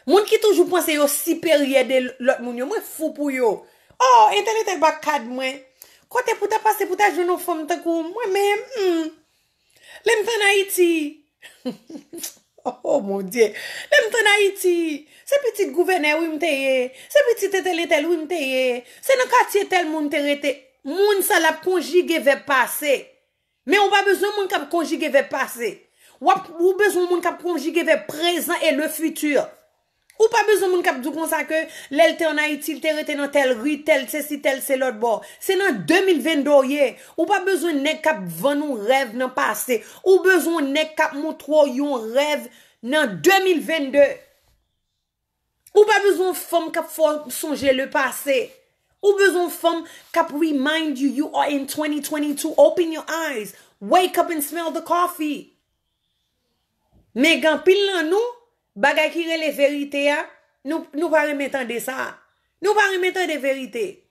Moun ki toujours pense yo supérieur de l'autre moun yo, moi fou pour yo. Oh, internet ba kad mwen. Kote pou ta passe pou ta joue nou femme ta kou, moi même, lem tan Haïti. Oh mon Dieu. Lem tan Haïti. C'est petit gouverneur ou m'teye, c'est petit tel ou m'teye, c'est dans quartier tel moun te rete. Moun sa la conjugué vers passé. Mais on pas besoin moun kap conjugué vers passé. Ou besoin moun kap conjugué vers présent et le futur. Ou pas besoin moun kap dou kon sa que l'elte en Haïti, il te rete dans tel rue, tel ceci, tel c'est l'autre bord. C'est dans 2022 yé. Ou pas besoin nek kap vend nou rêve dans passé. Ou besoin nek kap montre yon rêve dans 2022. Ou pas besoin femme kap songer le passé. Ou besoin femme kap remind you are in 2022. Open your eyes. Wake up and smell the coffee. Mais gan pile nan nou, bagay ki rele vérité ya, nou pa remetande ça. Nou pa remetande vérité.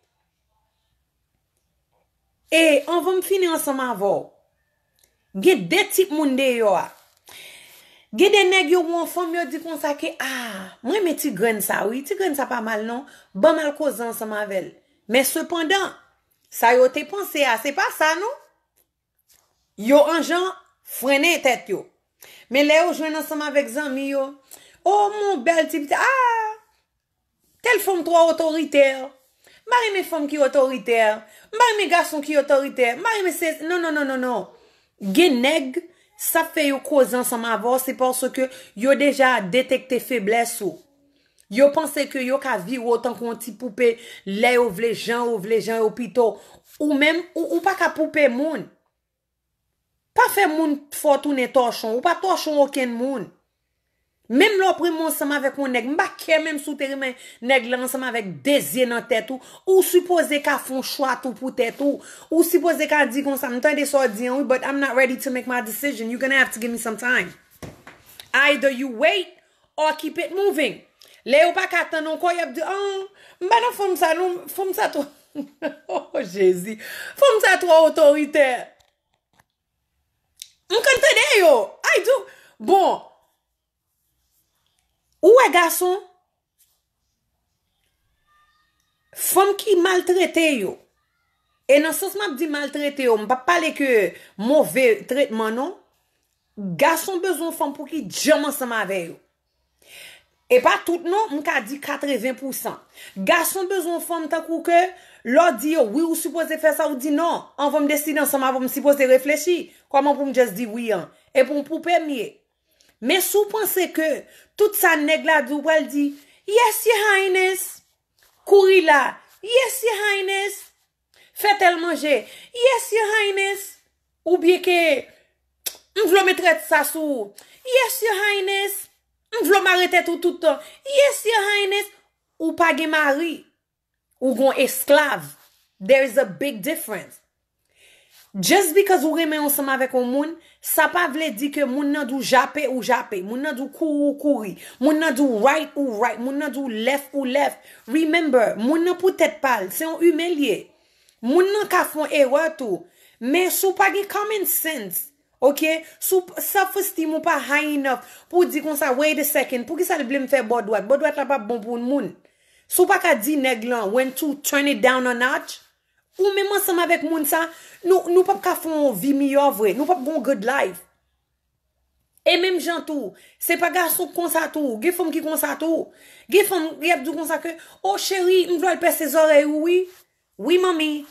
Et on va me finir ensemble avant. Get des type moun de yo a. Get des nèg yo ou femme yo di kon sa ke, moi me ti graine ça, oui, ti graine ça pas mal non, bon mal cause ensemble avec. Mais cependant, ça yo te pensé à, c'est pas ça non? Yo en gens freiner tête yo. Mais là yo joine ensemble avec zami yo. Oh mon bel type, telle femme trop autoritaire. Marie mes femmes qui autoritaire. Marie mes garçons qui autoritaire. Marie mes c'est non. Gen nèg ça fait yo cause ensemble avant, c'est parce que yo déjà détecté faiblesse ou. Yo pense que yo ka vivre autant qu'on ti poupée, les ou vle gens hôpitaux ou même ou pas ka poupée moun. Pas fait moun faut tourner torchon ou pas torchon aucun moun. Même l'opri mon ensemble avec mon nèg, m'pa ke même souterrain nèg là ensemble avec désir dans tête ou supposé qu'a font choix tout pour tête ou supposé qu'a dit comme ça m'tande so di oui, but I'm not ready to make my decision. You're going to have to give me some time. Either you wait or keep it moving. Les ou pas qu'attendre non quoi y a dit m'pa non femme ça trop oh Jésus. Femme ça trop autoritaire. M'kantade yo. I do. Bon. Ou garçon, femme qui maltraite yo. Et dans ce sens m'a dit maltraite yo, m'pa parler que mauvais traitement non. Garçon besoin femme pour qui jamais ensemble avec yo. Et pas tout non, m'ka dit 80%. Garçon besoin femme tant que l'autre dit oui ou supposé faire ça ou dit non, on va me décider ensemble, on va me supposé réfléchir. Comment pour me juste dire oui hein? Et pour permettre. Mais si vous pensez que tout ça nèg la dou pral di, yes your highness, couri là, yes your highness, fait elle manger, yes your highness, ou bien que m'vlo me traite ça sous, yes your highness, m'vlo m'arrêter tout le temps, yes your highness, ou pas gen mari, ou gon esclave. There is a big difference. Just because ou reme ensemble avec un moun, ça pas vle di que moun nan dou jappe ou jappe, moun nan dou kou ou kouri, moun nan dou right ou right, moun nan dou left ou left. Remember, moun nan pou tête pâle, c'est un humain lié. Moun nan ka fon erreur tout, mais sou pas gen common sense. OK, sou self-esteem ou pas high enough pour dire comme ça, wait a second, pour qui ça le blame faire bon droite la pas bon pour moun. Sou pas ka di nèg lan when to turn it down a notch. Ou même ensemble avec moun ça, nous pas ka fon vie meilleure vrai, nous pas bon good life. Et même gens tout, c'est pas garçon comme ça tout, gen femme qui comme ça tout. Gen femme y a dit comme ça que oh chérie, m'vle le percer ses oreilles oui. Oui mamie.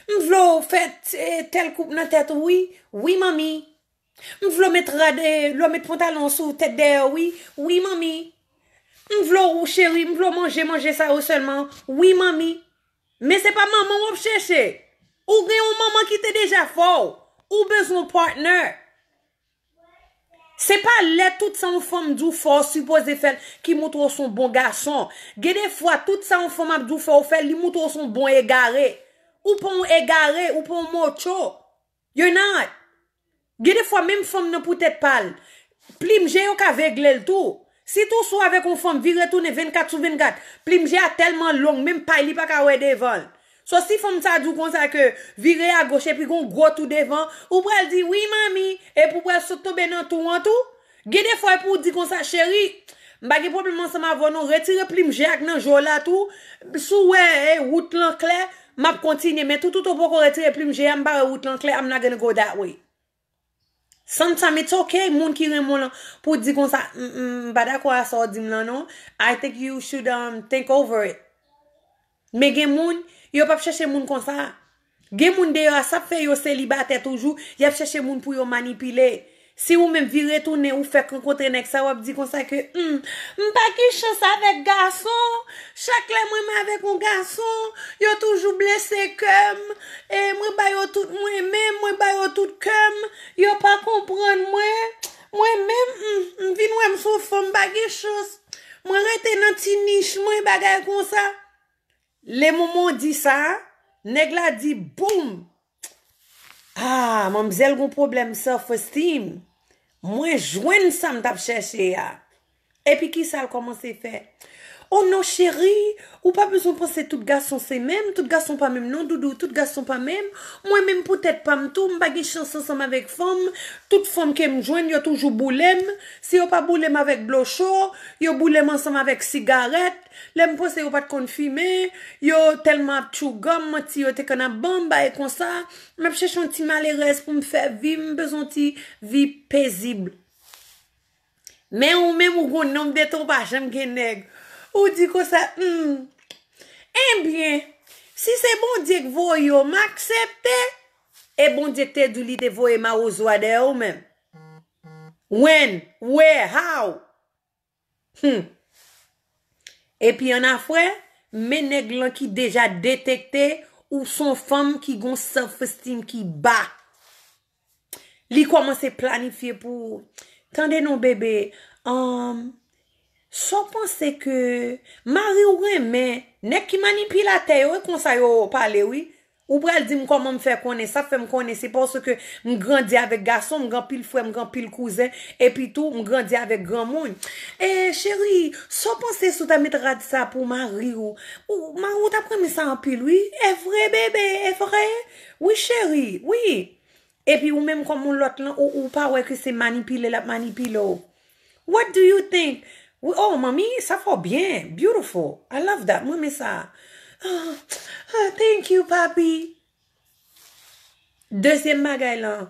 M'vle fait tel coupe dans tête oui. Oui mamie. M'vle mettre pantalon sous tête derrière oui. Oui mamie. M'vle ou chérie, m'vle manger ça seulement. Oui mamie. Mais c'est pas maman ou chercher. Ou gen une maman qui t'est déjà fort. Ou besoin partner. C'est pas là toute ça en femme dou fort supposé faire qui montre son bon garçon. Gen des fois toute ça en femme dou fort faire li montre son bon égaré. Ou pour égaré ou pour mocho. You're not. Gen des fois même femme nan peut-être pâle. Plim j'ai yo ka vegle le tout. Si tout soit avec une femme vi retourner 24 sur 24, plim j'ai tellement long même pas li pas ka wè devant. So si femme ça dit comme ça que virer à gauche et puis gon gros tout devant, ou pral dit oui mamie et pour pral sauter tomber dans tout en tout. Gen des fois pour dire comme ça chérie, m'pa gen problème ensemble avant nous retirer plim j'ai ak nan jour là tout, sou ouais route lan clair, m'a continuer mais tout au pour retirer plim j'ai m'pa route lan clair, I'm not gonna go that way. Sometimes it's okay, moun ki remon pour dire comme ça, pas d'accord à ça dim là non. I think you should think over it. Mais gen moun, yo pas chercher moun comme ça. Gen moun de ça fait yo célibataire toujours, y a chercher moun pour yo manipuler. Si ou même vi retourner ou fait rencontrer nek ça ou dit comme ça que m'pa ki chance avec garçon, chaque fois moi avec un garçon, yo toujours blessé comme et moi ba yo tout moi même moi ba yo tout comme yo pas comprendre moi même vinn moi m'sou femme ba ki chance. Moi rete dans ti niche moi bagay comme ça. Les moments dit ça, nèg la dit boum. Ah, mademoiselle gon problème self-esteem. Moi joine ça m't'a chercher ya. Et puis qui ça commence à faire? Oh non chérie, ou pas besoin de penser tout garçon c'est même, tout garçon pas même non doudou, tout garçon pas même. Moi même peut-être pas m'tou, m'pa gen chance ensemble avec femme, toute femme qui me joigne yo toujours boulem. Si yo pas boulem avec blocho, yo boulem ensemble avec cigarette. L'aime pense yo pas de kon fumer, yo tellement chou gomme, ti yo te kana bamba et comme ça, m'a cherche un petit malheureuse pour me faire vivre, besoin de vie paisible. Mais ou même ou gon nom de ton pas j'aime gen nèg. Ou dit que ça eh bien, si c'est bon Dieu que voyo m'accepter, et bon Dieu te dou li te voye ma ozoa de ou même. When, where, how? Et puis en a frère, mais nèg lan qui déjà détecté ou son femme qui gon self-esteem qui bas. Li commence planifier pour tendez non bébé, so pense que mari ou mais nèg qui manipulateur comme ça yo parler oui. Ou pral di comment me faire connaître ça fait me connaître c'est parce que me grandi avec garçon me grand pile frère me grand pile cousin et puis tout me grandi avec grand monde et chérie so penser sou ta mettra ça pour mari ou mari ou t'a pris ça en pile oui est vrai bébé est vrai oui chérie oui et puis ou même comme l'autre là ou pas ouais que c'est manipuler la manipule what do you think oh mamie ça fait bien beautiful I love that moi mais ça thank you, papi. Deuxième bagay là.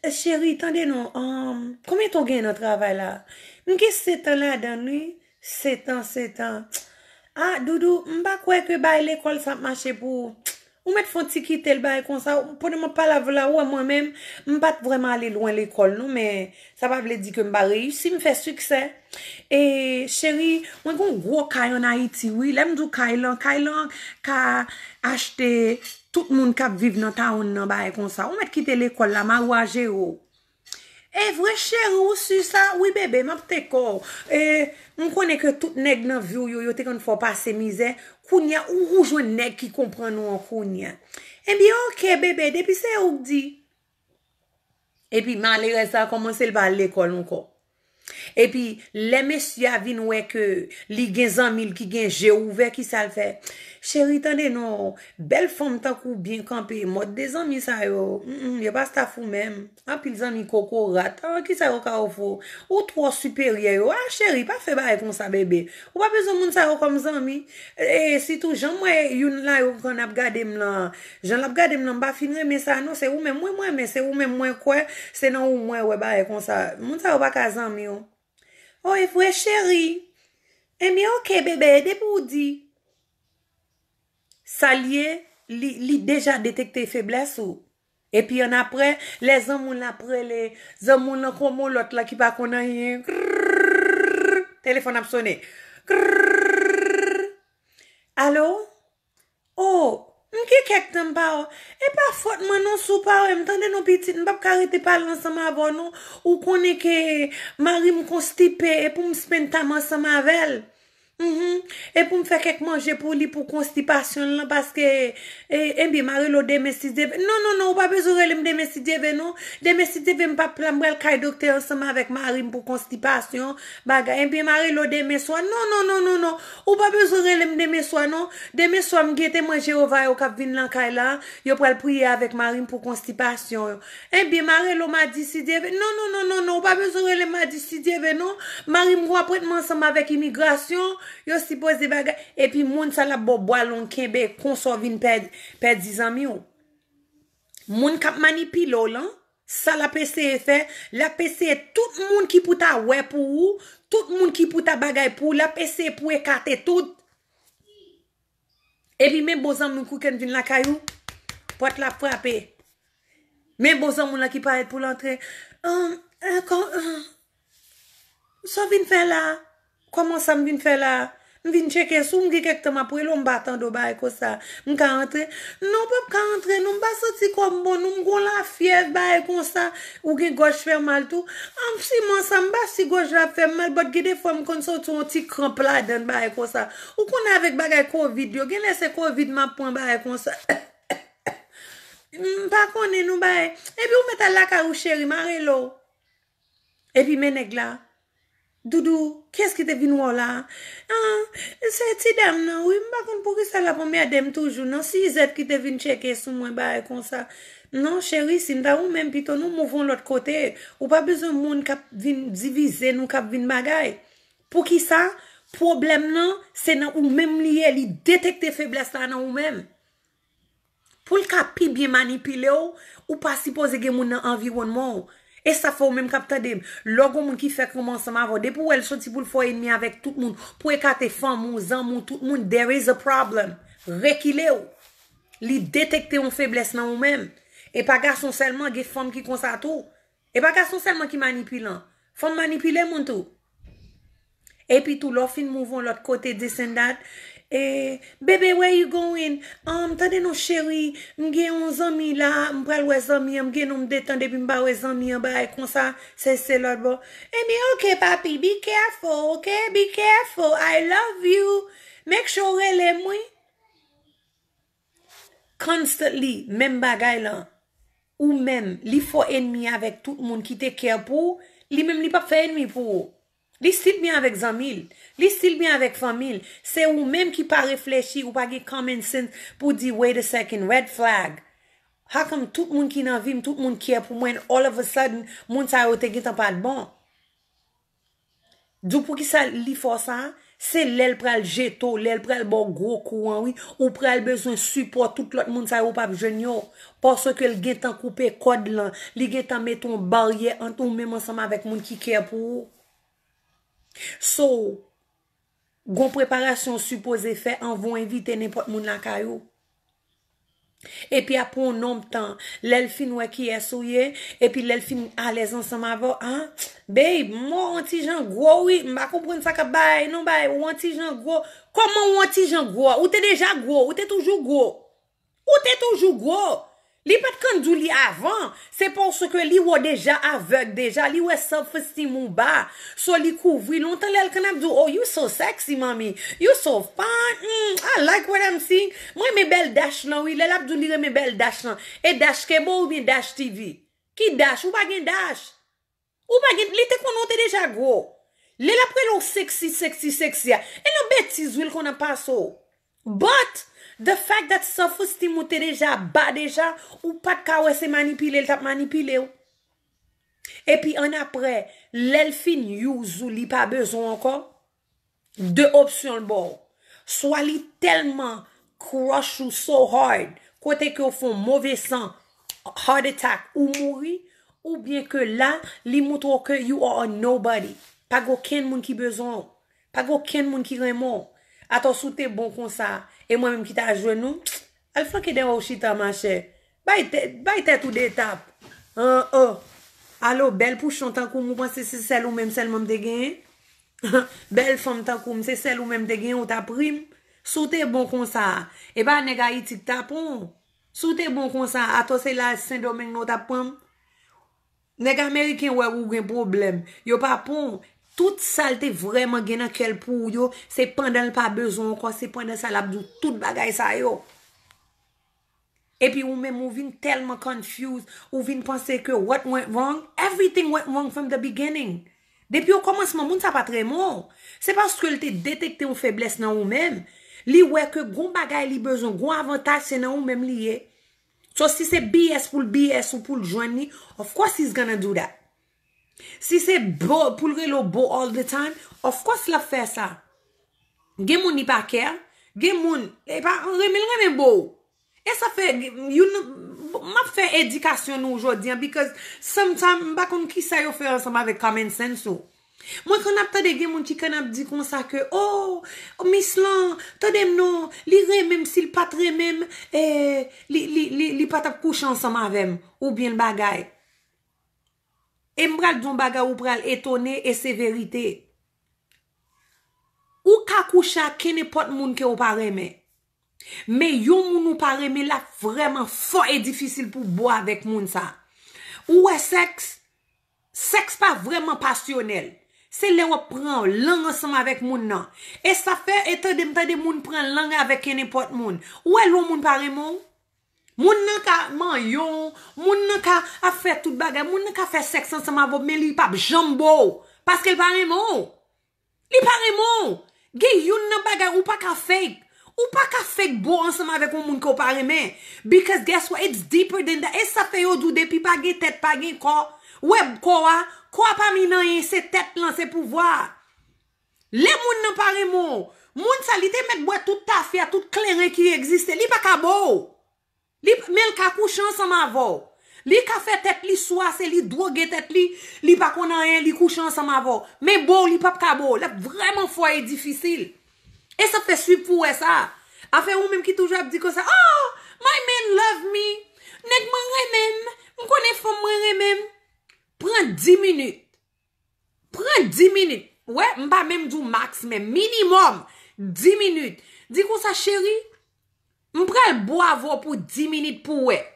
Chérie, attendez non. Combien t'as gagné dans travail là? Qu'est-ce que c'est là dans lui? 7 ans. Ah, Doudou, m'pa quoi que bail l'école ça marche pour ou mettre font ti quitter le bail comme ça pour ne pas la là ouais moi-même m'pas vraiment aller loin l'école non mais ça pas veut dire que m'pa réussi me fait succès et chérie moi gon gros caille en Haïti oui l'aime du Kailan ka acheter tout le monde qui vivre dans town nan bail comme ça ou mettre quitter l'école là marouager ou eh vrai chérie ou sur ça oui bébé m'a te corps et on connaît que tout nèg nan vie yo te kon faut passer misère kounya ou jouen nèg qui comprend nous en kounya Eh bien, ok, bébé, depuis c'est où dit. Et puis, malgré ça, commencé le à l'école encore. Et puis, les messieurs viennent ouais que li gen zanmil qui gen j'ai ouvert qui ça le fait. Chérie, tendez non, belle femme tant ou bien campé, mode des amis ça yo. Y a pas ça fou même. En pile zanmi coco rat, qui ça yo ka fou. Ou trop supérieur yo. Ah chérie, pas fait bail comme ça bébé. Ou pas besoin moun ça yo comme zanmi. Et si tout j'en moi youn là yo qu'on a regardé m'lan. J'en l'a regardé m'lan pas finir mais ça non, c'est ou même moi mais c'est ou même moi quoi, c'est non ou moi ouais bail comme ça. Moun ça yo pas ka zanmi yo. Oh, et frère chéri. Eh bien, ok, bébé, de pour dire. Ça lié, li déjà détecté faiblesse ou. Et puis, en après, les hommes après, les hommes comme l'autre là qui pas qu'on a rien. Téléphone a sonné. Allô? Oh, m'ki kek tan pa ou. Et pas faute man non sou pa ou. M'tende non petit, m'pap karete parler ensemble avant nous. Ou connaît que mari m'constipé et pour m'spend tam ensemble avec. Et pour me faire quelque manger pour lui pour constipation là parce que et bien mari lo démestisé non pas besoin de me démestisé non démestisé me pas plan le kai docteur ensemble avec mari pour constipation bagay et bien mari lo démé soir non ou pas besoin de me démé soir non démé soir me gete manger au va au cap vinn lan kai là yo pral prier avec mari pour constipation et bien mari lo m'a décidé non pas besoin de m'a décidé non mari me apprêtement ensemble avec immigration yo supposé bagay et puis moun sa la bo boilon kembe konso vin perd 10 ans mi ou moun kap manipilo lan ça la PC fait la PC tout moun qui pou ta ouais pour ou tout moun qui pou ta bagay pour la PC pour écarter tout et puis même beaux amis kou ken vin la kayou porte la frapper même beaux amis là qui paraît pour l'entrée ça vin faire là. Comment ça me vient faire là? Je viens checker sous me exactement pour l'on battant de bail comme ça. Je can entrer. Non pas entrer, non pas sortir comme bon, nous gon la fièvre bail comme ça ou que gauche fait mal tout. En si moi ça me pas si gauche la fait mal, but des fois me kon sortir un petit crampe là dans bail comme ça. Ou qu'on avec bagay Covid, yo gen laisse Covid m'a point bail comme ça. Pas connait nous bail. Et puis ou mettre la carou chéri marelo. Et puis mes nèg là Doudou, qu'est-ce qui te venu là? C'est ti dame non, oui, m'pa kon pour ça la première dame toujours non, si Z qui te venu checker sur moi bah comme ça. Non chérie, si m'ta ou même plutôt nous mouvons l'autre côté, ou pas besoin monde qui vinn diviser nous qui vinn bagay. Pour qui ça? Problème non, c'est dans ou même lié, li détecter faiblesse là dans ou même. Pour le cap bien manipuler ou pas supposer gen moun dans environnement. Et ça faut même capter dem. Logo moun qui fait commencement avant depuis elle sorti pour le faire ennemi avec tout le monde pour écarter femme ou zan tout le monde there is a problem. Rekile ou. Li détecter une faiblesse dans ou même. Et pas garçon seulement gen femme qui comme ça tout. Et pas garçon seulement qui manipulant. Femme manipuler moun tout. Et puis tout l'offre mouvons l'autre côté descendant. Eh, baby, where you going? Tade non chéri, m'gen on zami là, m'pral wè zami, m'gen on m'détendre puis m'ba wè zami en bas comme ça, c'est l'autre bon. Eh bien, okay, papi, be careful, okay? Be careful. I love you. Make sure elle moi. Constantly, même bagay là. Ou même, li faut ennemi avec tout le monde qui te care pour, li même li pas fait ennemi pour. Li style bien avec zamil, li style bien avec famille. C'est ou même qui pas réfléchi ou pas get common sense pour dire wait a second, red flag. How come tout le monde qui nan vim, tout le monde qui est pour moi, all of a sudden, moun sa yo te getan pas de bon. D'où pour qui ça li faut ça? C'est l'el pral jeto, l'el pral bon gros courant, oui, ou pral besoin support tout l'autre monde sa yo pas jeune yo. Parce que le getan couper code là, li getan mettre une barrière entre ou même ensemble avec moun qui care pour. So, gon préparation supposée fait en vont inviter n'importe moun la caillou. Et puis après un nombre de temps, l'elfin ouais qui est souillé et puis l'elfin à l'aise ensemble avant, hein? Babe, moi anti Jean gros oui, m'pa comprendre ça que bail, non bail, ou anti Jean gros. Comment ou anti Jean gros? Ou t'es déjà gros, ou t'es toujours gros. Ou t'es toujours gros. Li pas de li avant, c'est parce que li ou déjà aveugle déjà, li ou self-esteem ou bas, so li couvri longtemps l'el kan do, oh you so sexy mommy, you so fun, I like what I'm seeing. Moi mes belles dash là oui, l'el abdou li mes belles dash là, et dash kebo ou bien dash TV. Qui dash ou pas gen dash? Ou pas gen, li te konote déjà gros. L'el après lo sexy, et non bêtise ou qu'on a pas so. But the fact that self-esteem ou te déjà bas déjà, ou pas de ka se manipuler, il t'a manipulé ou. Et puis en après, l'elfin use ou li pas besoin encore, deux options le bon. Soit li tellement crush ou so hard, côté que au fond mauvais sang, heart attack ou mourir, ou bien que là, li montre que you are a nobody. Pas aucun monde qui besoin, pas aucun monde qui remon. Attends, sous t'es bon comme ça, et moi-même qui t'a joué nous, elle fait que des chita ma chère. Bay tête ou des tapes. Allô, belle pour chanter comme vous pensez c'est celle ou même de gain. Belle femme tant comme c'est celle ou même de gain ou ta prime. Sous t'es bon comme ça. Et bah, nèg haïtique tapon. Sous t'es bon comme ça. Attends, c'est la Saint-Domingue nous tapon. Nèg américain ouais ou gen problème. Yo pas pon. Toute saleté vraiment gen quel pour yo, c'est pendant le pas besoin encore, c'est pendant ça l'abdou tout bagay ça yo. Et puis ou même ou vin tellement confused, ou vin penser que what went wrong, everything went wrong from the beginning. Depuis au commencement, moun ça pas très bon. C'est parce que te détecté une faiblesse dans ou même, li ouais que gon bagay li besoin, gon avantage c'est dans ou même lié. So si c'est BS pour le BS ou pour le joindre, of course he's gonna do that. Si c'est beau pour le beau all the time, of course la fait ça. Gen moun ni pa care, gen moun e pa remel beau. Et ça fait m'a fait éducation aujourd'hui because sometimes pas kon ki sa yo fait ensemble avec common sense. Moi quand n'a pas de gen moun qui kan ap di comme ça que oh Miss Lan, tandem non, li même s'il pas très même li pas tap coucher ensemble avec ou bien le bagay. Et m'bral don baga ou pral étonné et c'est vérité. Ou ka koucha ke n'importe moun ke ou pa reme. Mais yon moun ou pa reme la vraiment fort et difficile pour boire avec moun ça. Ou est sexe pas vraiment passionnel. C'est là où prend langue ensemble avec moun nan. Et ça fait étant de moun prend langue avec n'importe moun. Ou est l'on moun pa reme. Moun nan ka man yon, moun nan ka a fait tout bagay, moun nan ka fait sexe ensemble avec mais li pa jambo parce qu'elle pa remon. Li pa remon. Ge yon nan bagay ou pa ka fake. Ou pas ka fake beau ensemble avec un moun ko pa remen. Because guess what? It's deeper than that. Et ça fait yo dou depuis pa gen tête pa gen corps. Ouais, quoi pa mi nan yon, c'est tête lan, c'est pouvoir. Les moun nan pa remon. Moun sa li te met bois tout ta fia, tout clairin qui existe. Li pa ka beau. Li mel ka couche ensemble avant. Li ka fait tête li soa, c'est li drogue tête li pa konan rien, li couche ensemble avant. Mais bon, li pa ka beau, la vraiment fort et difficile. Et ça fait suivre pour ça. Afin ou même qui toujours dit comme ça, oh, my man love me. Nèg man remem, m'konne femme remem. Prends 10 minutes. Prends 10 minutes. Ouais, m'pa même du max, mais minimum 10 minutes. Dis comme ça chérie. M'pral boire pour 10 minutes pour ouais.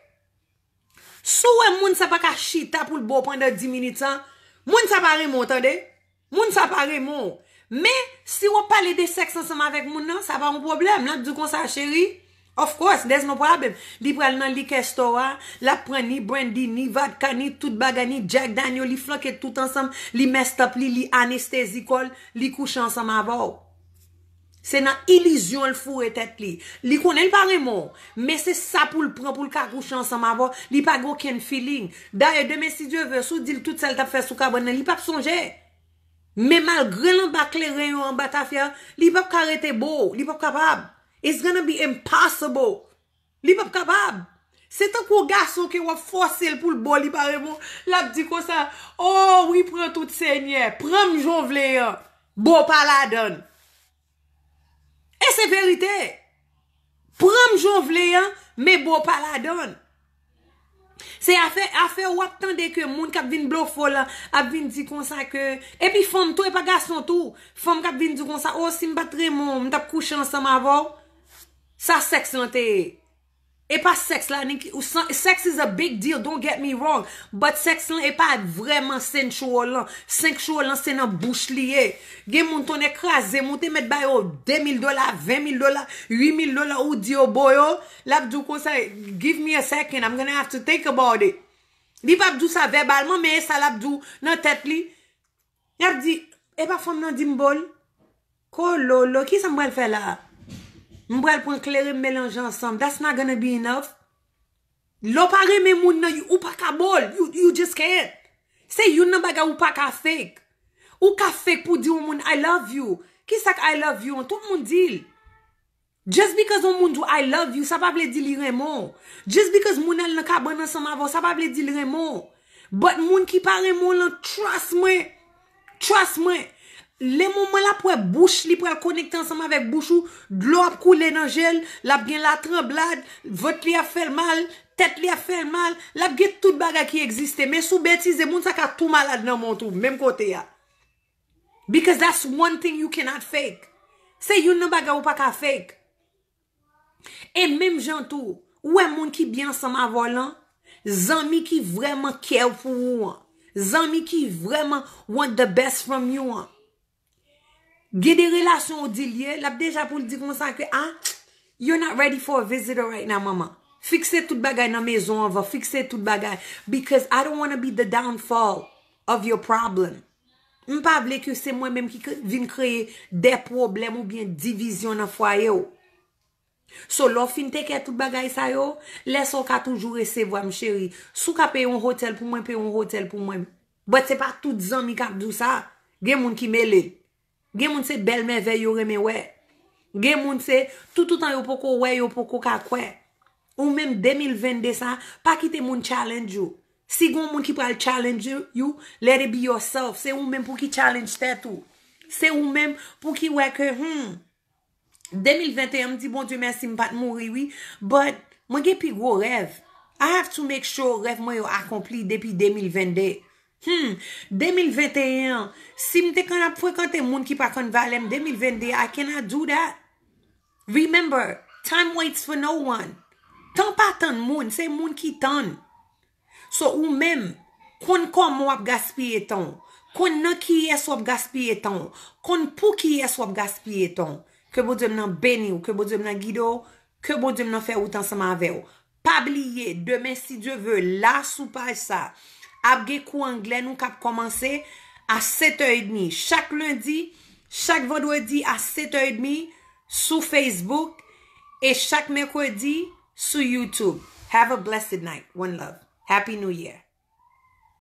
Sou moun sa pa ka chita pour le boire pendant 10 minutes ça. Moun sa pa remon, entendez? Moun sa pa remon. Mais si on parle de sexe ensemble avec moun nan, ça pas un problème. Là du comme ça chérie. Of course, there's no problem. Li pral nan liquor store, la pran ni brandy, ni vodka, ni tout bagay, ni Jack Daniel, li flanke tout ensemble, li messed up, li anesthésicole, li couche ensemble avant. C'est une illusion le fou et tête li. Li connaît pas vraiment, mais c'est ça pour le prendre pour le coucher ensemble avant, li pas aucun feeling. D'ailleurs demain si Dieu veut, sous dit tout ça t'a fait sous cabane, li pas songer. Mais malgré l'embarque les rayons en batafia, li pas arrêter beau, li pas capable. It's gonna be impossible. Li pas capable. C'est un coup garçon qui va forcer pour le beau, li pas vraiment. La dit comme ça, oh oui, prends tout seigneur, prends m'jonvler, beau pas la donne. Et c'est vérité. Prends m'jonvler, mais beau pas la donne. C'est affaire ou attendez que moun k'ap vin blofo là, ap vin di comme ça que et puis femme toi et pas garçon tout, femme k'ap vin di comme ça, oh si m'pa très mon, m'tap coucher ensemble avant. Ça sexe santé. Et pas sexe là, sex is a big deal, don't get me wrong. But sex là, et pas vraiment sensual là. Sensual là, c'est dans bouche liée. Gen moun ton écrasé, moun te met ba yo $2,000, $20,000, $8,000 ou di yo boyo. L'abdou kon sa, give me a second, I'm gonna have to think about it. Li pa abdou sa verbalement, mais ça l'abdou nan tête li. Yap di, et pas femme nan di mbol. Ko lolo, qui ça m'bral faire là? M'bral pour éclairer mélanger ensemble. That's not gonna be enough. Lo pa reme moun nan ou pa ka bol. You just can't. Say you nan baga ou pa ka fake. Ou ka fake pour dire moun I love you. Qui ça I love you? Tout le monde dit. Just because on moun do I love you, ça pas vle di li remon. Just because moun al nan ka ban ensemble avant, ça pas vle di li remon. But moun ki pa remon lan, trust me. Trust me. Les moments là pour bouche li pour connecter ensemble avec bouche ou de l'eau a couler dans gel, la bien la tremblade, votre li a fait mal, tête li a fait mal, la bien toute bagarre qui existe mais sous bêtise moun ça ka tout malade dans mon tout même côté ya. Because that's one thing you cannot fake. C'est you nan bagarre ou pas ka fake. Et même gens tout, ouais moun qui bien ensemble avant là, zami qui vraiment care pour vous. Zami qui vraiment want the best from you. Get des relations au dilier, l'a déjà pour le dire comme ça que ah, you're not ready for a visitor right now, maman. Fixez tout bagay dans maison, on va fixer tout bagay because I don't want to be the downfall of your problem. M'pa vle que c'est moi même qui vient créer des problèmes ou bien division dans foyer. So l'on fin te ke tout bagay sa yo, laisse on ka toujours recevoir m chéri. Sou ka paye un hôtel pour moi, paye un hôtel pour moi. But c'est pas tout zami k'ap dou ça. Gen moun ki mele. Gen moun se belle merveille yo reme wè. Gen moun se tout temps yo poko wè yo poko ka kwe. Ou même 2022 ça, pas quitter moun challenge you. Si gon moun ki pral challenge you, let it be yourself. C'est ou même pour qui challenge tête ou. C'est ou même pour qui wè que 2021 me dit bon Dieu merci m'pas mourir oui, but moi gen pi gros rêve. I have to make sure rêve moi yo accompli depuis 2022. 2021 si m'te kan ap fréquenter moun ki pa kon valem 2022 I cannot do that. Remember, time waits for no one. Tan pa tan moun, c'est moun ki tan. So ou même kon kom wap gaspiller ton, kon nan ki yes wap gaspiller ton, kon pou ki yes wap gaspiller ton. Que bon Dieu m'nan béni ou, que bon Dieu m'nan guide ou, que bon Dieu m'nan fait ou ensemble avec ou. Pas oublier, demain si Dieu veut, là sous page ça, abge kou anglais nous cap commencer à 7h30. Chaque lundi, chaque vendredi à 7h30 sur Facebook et chaque mercredi sur YouTube. Have a blessed night. One love. Happy New Year.